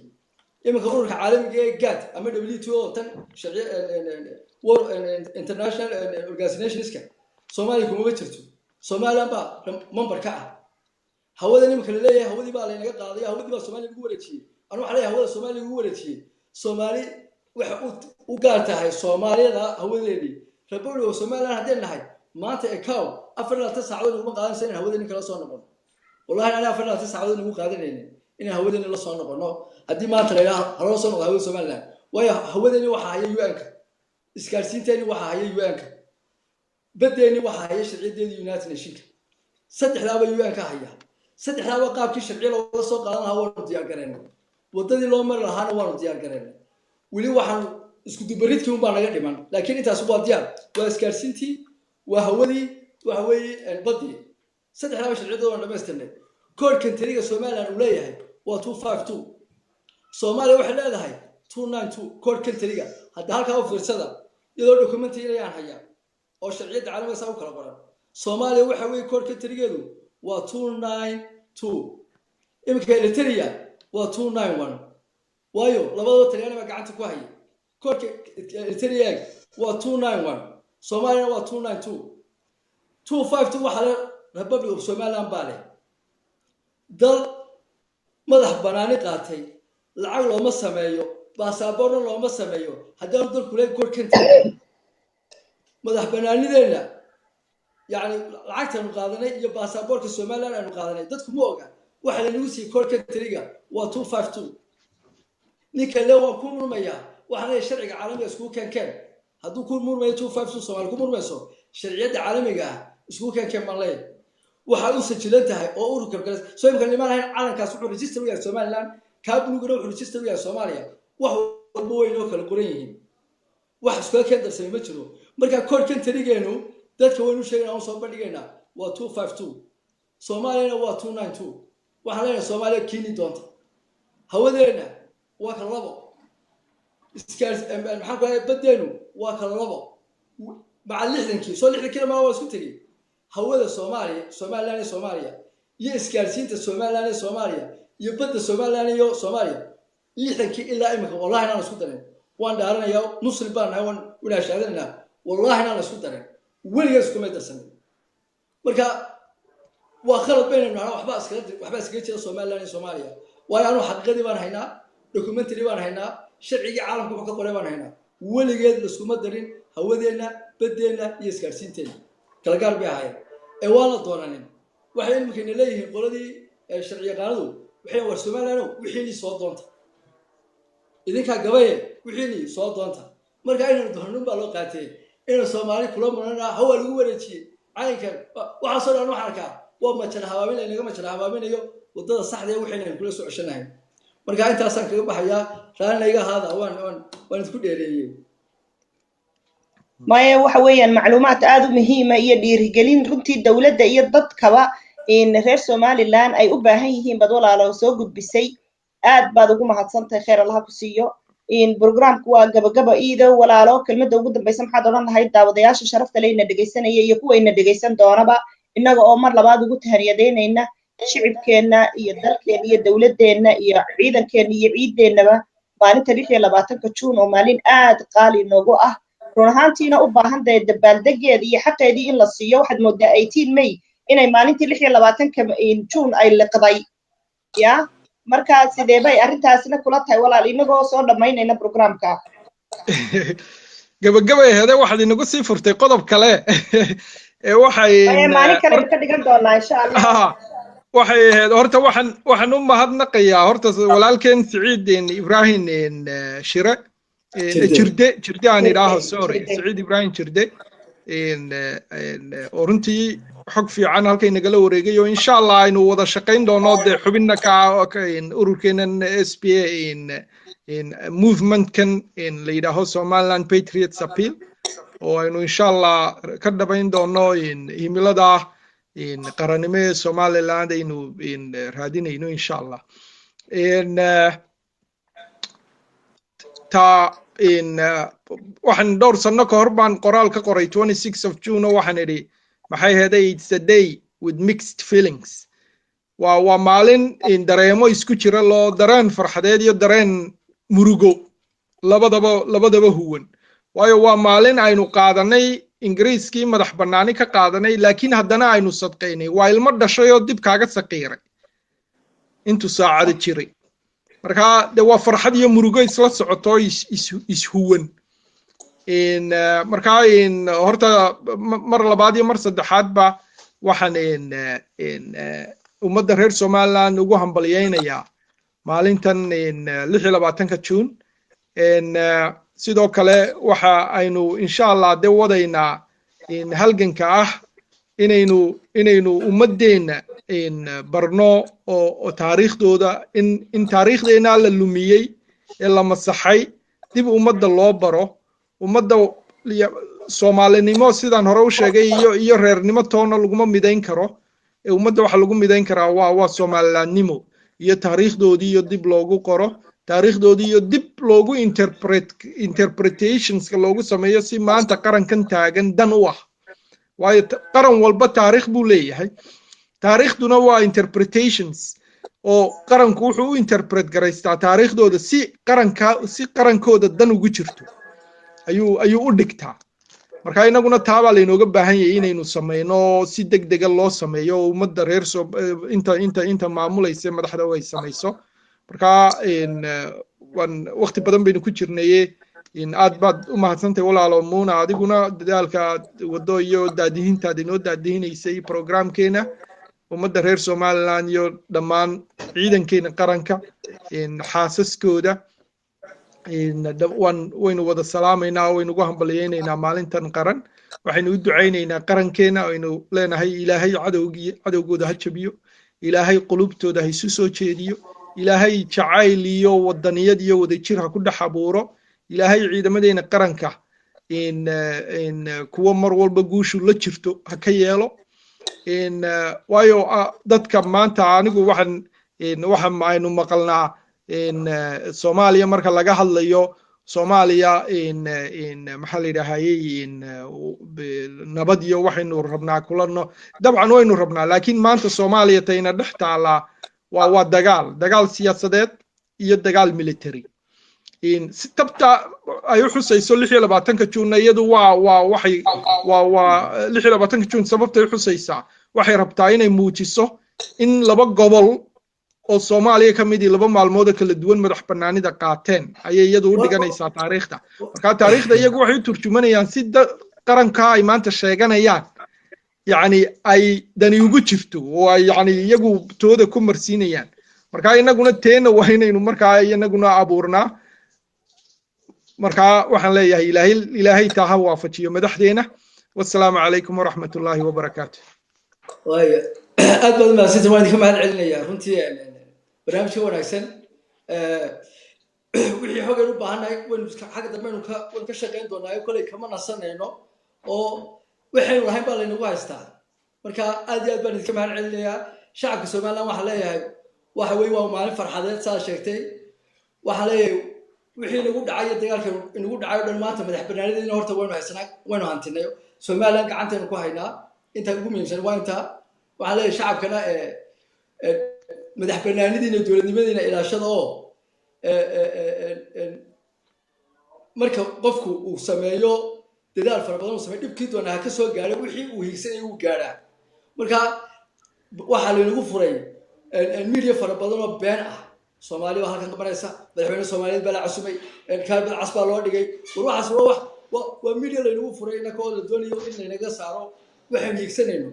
imika ururka caalamiga ee GATT ama WTO tan sharciy World International Organizationska Soomaaliya kuma jirto Soomaaliya ba member ka ah hawada imika la leeyahay hawadii baa la inaga qaaday hawadii baa Soomaaliya ugu wareejiyay anu waxa leeyahay hawada Soomaaliya ugu wareejiyay Soomaali waxa uu gaar tahay Soomaaliyada hawadeedii rabowga Soomaaliya hadeen nahay maanta ecow 4 saacadood ugu qaadanaysan in hawadii kala soo noqon wallahi ana 4 saacadood ugu qaadanayeen in hawadii la soo noqono hadii maanta la yiraahdo halo soo noqdo hawada Soomaaliya way hawadii waxa ay UN-ka iskaarsiinteeni waxa ay UN-ka badeeni waxa ay sharciyadeedii United Nations saddexdaaba UN-ka haya saddexdaaba qaabkii sharci loo soo qaadan lahaa waa diyaar gareynay wadadii loo mar lahaana waa diyaar gareynay wali waxaan isku dubaridkii baa naga dhiman laakiin intaas waa diyaar waa iskaarsiintii waa hawadii waxa weeye badii saddexdaaba sharciyada waa dhameystirnay koodkan tiriga Soomaaliland uu leeyahay waa 252 Soomaaliya waxay leedahay 292 koodkan tiriga hadda halka u fiirsada iyadoo documenti inayaan hayaa oo sharciyada caalamiga saa u kala qoran Soomaaliya waxa weeye koodkan tirigeedu waa 292 imika Eritrea waa 291 waayo labadoo Talyaani baa gacanta ku haya koodka Eritrea waa 291 Soomaaliya waa 292 252 waxa la Republic of Somaliland baa leh dal madax banaani qaatay lacag looma sameeyo baasaboorna looma sameeyo haddii dalku leeyahay koodkan madax banaanideena يعني lacagta aanu qaadanay iyo baasaboorka Soomaaliland aanu qaadanay dadku ma oga waxa la nagu sii koodka tiriga waa 252 ninka leeyahay ku murmaya waxa la sharciga caalamiga isku keenkeen hadduu ku murmayo 252 Soomaali ku murmayso sharciyada caalamiga isku keenkeen ma leeyahay waxa uu sajilan tahay oo ururka kale soo imkan niman ahayn calankaas wuxuu register u yahay Soomaaliland ka bulugana wuxuu register u yahay Soomaaliya wax walba way noo kala qoran yihiin wax isku keen darsan ma jiro marka koodkan tirigeenu dadka waynu sheegnaa oo soo bandhigaynaa waa 252 Soomaaliya waa 292 waxa la yiraahdaa Soomaaliya kiini doonta hawadeena waa kala labo iskaas maxaa ku ahayd badeenu waa kala labo maca 60kii soo 60kii ma waa isku tagay hawada Soomaaliya iyo iskaarsiinta Soomaaliya iyo badda Soomaaliya 60kii ilaa imika wallahi aan isku darin waan dhaaranayaa muslim baan ahay waan walaashadana wallahi aan isku darin weligaas kuma darsanay marka waa khalad baynayna waxba iskaga jira Soomaaliya waayo aanu xaqiiqadii baan haynaa documentary baan haynaa sharciga caalamka wuxuu ka qoray baan haynaa weligeed la isku darin hawadeena badeena iyo iskaarsiinteena kala gaar bay ahaayeen ee waa la doonanin waxay imika leeyihiin qoladii sharciga qaanadu waxay war Soomaaliland wixii soo doonta idinka gabaye wixii soo doonta marka inuu doonan baa loo qaatay inuu Soomaali kula marana hawa lagu wareejiyay caynkan waxa soo dhan waxa arkaa waa ma jira hawaabin inaga ma jira hawaabinayo wadada saxda ah waxayna kula soo ceshanahay marka intaasan kaga baxaya raanayga hada waan isku dheereeyay maya waxa weeyaan macluumaad aad u muhiim ah iyo dhiirigelin runtii dawladda iyo dadkaba in reer Somaliland ay u baahan yihiin bad walaalo soo gudbisay aad baad ugu mahadsantahay khayr Allah ku siiyo in programku waa gabagaba iido walaalo kelmadda ugu dambaysan maxaad oran lahayd daawadayaasha sharafta leh ina dhageysanaya iyo kuwa ina dhageysan doonaba inaga oo mar labaad ugu tahariyadeynayna shicibkeena iyo dalkeena iyo dawladdeena iyo ciidankeena iyo ciideennaba maalinta 26 Juun oo maalin aad qaali noogu ah run ahaantiina u baahan dabaaldegeeda iyo xaqeedii in la siiyo waxaad moodaa 18 May inay maalintii 26 Juun ay liqday ya marka sidee bay arintaasina kula tahay walaal inagoo soo dhameynayna programka gabagabada waxaad inagu sii furtay qodob kale ee waxay maalin kale ka dhigan doonaa insha Allah waxay horta waxaan u mahadnaqayaa horta walaalkeen Saciid Ibrahim Shire jirde aan idhaaho sorry Saciid Ibrahim jirde runtii xog fiican halkay nagala wareegayo insha allah aynu wada shaqayn doono dee xubinna ka ururkeenan SPA in movementkan la yidhaaho Somaliland Patriots Appeal oo aynu insha allah ka dhabayn doono himilada qarannimo ee Somaliland aynu raadinayno insha allah waxaan dhowr sano ka hor baan qoraal ka qoray 26 of June oo waxaan idhi maxay heeday it's a day with mixed feelings waa maalin dareemo isku jira loo dareen farxadeed iyo dareen murugo labadaba huwan waayo waa maalin aynu qaadanay ingiriiskii madax bannaani ka qaadanay laakiin haddana aynu sadqaynay waa ilmo dhashay oo dib kaaga saqiiray intuu saacado jiray marka de waa farxad iyo murugo isla socoto ishuwan marka horta mar labaad iyo mar saddexaad ba waxaan ummadda reer Somaliland ugu hambalyeynaya maalintan 26 June sidoo kale waxa aynu insha Allah de wadaynaa halganka ah inaynu ummadeena barno oo taariikhdooda in taariikhdeena la lumiyay ee la masaxay dib ummadda loo baro ummadda Soomaalinimo sidaan hore u sheegay iyo reernimo toona laguma midayn karo ee ummadda waxa lagu midayn karaa waa Somalilandnimo iyo taariikhdoodii iyo dib loogu qoro taariikhdoodii iyo dib loogu interpretations loogu sameeyo si maanta qarankan taagan dan u ah waayo qaran walba taariikh buu leeyahay taariikhduna waa interpretations oo qaranku wuxuu u interpret garaystaa taariikhdooda si qarankooda dan ugu jirto ayuu u dhigtaa marka inaguna taaba laynooga baahan yahay inaynu sameeyno si degdeg loo sameeyo ummadda reer inta maamulaysa madaxda way sameeyso marka waqti badan baynu ku jirnay aad baad u mahadsantahay walaalo Muuna adiguna dadaalka wado iyo daadihintaada inoo daadihinaysay programkeena ummadda reer Somaliland iyo dhammaan ciidankeena qaranka xaasaskooda waynu wada salaamaynaa waynu ugu hambalyeynaa maalintan qaran waxaynu u ducaynaynaa qarankeena aynu leenahay ilaahay cadowgooda ha jabiyo ilaahay qulubtooda ha isu soo jeediyo ilaahay jacayl iyo wadaniyad iyo wadajir ha ku dhex abuuro ilaahay ciidamadeena qaranka kuwa mar walba guushu la jirto ha ka yeelo waayo dadka maanta anigu waxaan aynu maqalnaa Soomaaliya marka laga hadlayo Soomaaliya maxaa la yidhaahayay nabad iyo waxaynu rabnaa kulano dabcan waynu rabnaa laakiin maanta Soomaaliya tayna dhex taala waa dagaal siyaasadeed iyo dagaal military si tabta ay u xusayso 26 June iyadu waa 26 June sababta ay xusaysaa waxay rabtaa inay muujiso in laba gobol oo Soomaaliya ka mid ah laba maalmood kala duwan madax bannaanida qaateen ayay iyadu u dhiganaysaa taariikhda marka taariikhda iyagu waxay u turjumanayaan si qaranka ay maanta sheeganayaan yani ay dani ugu jirto oo ay yani iyagu tooda ku marsiinayaan marka inaguna teena waa inaynu markaa inaguna abuurnaa marka waxaan leeyahay ilaahay taaha waafajiyo madaxdeena wassalaamu calaykum waraxmatullaahi wabarakaatuh waayo aad baad mahadsantahay waan idinka mahad celinayaa runtii barnaamijka wanaagsan wixii xogan u baahannahay waynu xagga dambe waynu ka shaqayn doonaa kolay kama nasanayno oo waxaynu lahayn baa laynagu haystaa marka aad iyo aad baan idinka mahad celinayaa shacabka Somaliland waxaa leeyahay waxa weeye waa maalin farxadeed saa sheegtay waxaa leeyahay wixii nagu dhacay dagaalka inagu dhacay dhan maanta madax bannaanideena horta waynu hantinay Somaliland gacantaynu ku haynaa inta ugu muhiimsan waa inta waxaa leeyahay shacabkana madax bannaanidiina dowladnimadiina ilaashada oo marka qofku uu sameeyo dadaal fara badan uu sameeyo dhibkii doonaa ka soo gaaray wixii uu hiigsanay uu gaaraa marka waxaa laynagu furay media fara badan oo been ah Soomaaliya halkan ka baraysa madaxweyne Soomaaliyeed baa la casumay kaalbad cas baa loo dhigay waxaas waa media laynagu furay inakoo la doonayo in laynaga saaro waxaan hiigsanayno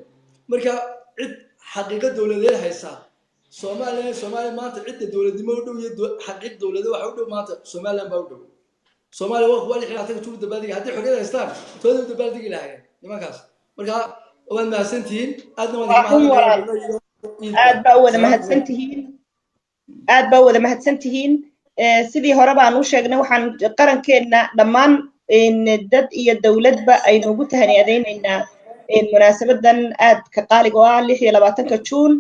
marka cid xaqiiqo dowladeed haysa Soomaaliya maanta cidda dowladnimo u dhow iyo xaqiiq dowladeed waxa u dhow maanta Soomaaliland baa u dhow Soomaaliya waa kuwa 26 June dabaaldega haddii xorriyad haystaan tooda dabaaldegi lahaayeen nimankaas marka وين ما سنتين أدنى وين وأحوم ما ولا aad baa u wada mahadsantihiin aad baa u wada mahadsantihiin sidii hore baan u sheegnay waxaan qarankeena dhammaan dad iyo dawladba aynu ugu tahaniyadaynaynaa munaasabadan aad ka qaaliga oo ah 26 Juun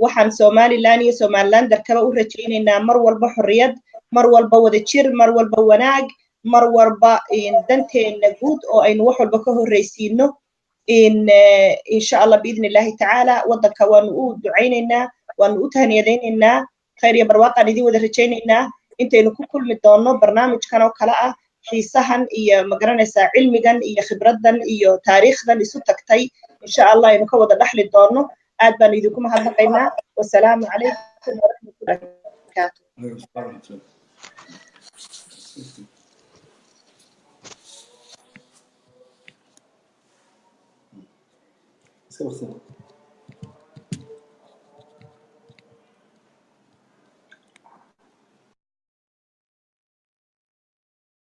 waxaan Somaliland iyo Somalilandarkaba u rajaynaynaa mar walba xorriyad mar walba wada jir mar walba wanaag mar walba danteena guud oo aynu wax walba ka horreysiino إن شاء الله بإذن الله تعالى وضك دعينا تهنيديننا خير يا برواقة ندي وذا رجينا أنت إنه كل مدونة برنامج كانوا كلاء حيسهن إيا مقرنة علمي جن إيا خبرة جن إيا تاريخ جن لسوتك تي إن شاء الله إنه كوضا نحل الدونة أدبا نديكم هذا قينا والسلام عليكم ورحمة الله وبركاته.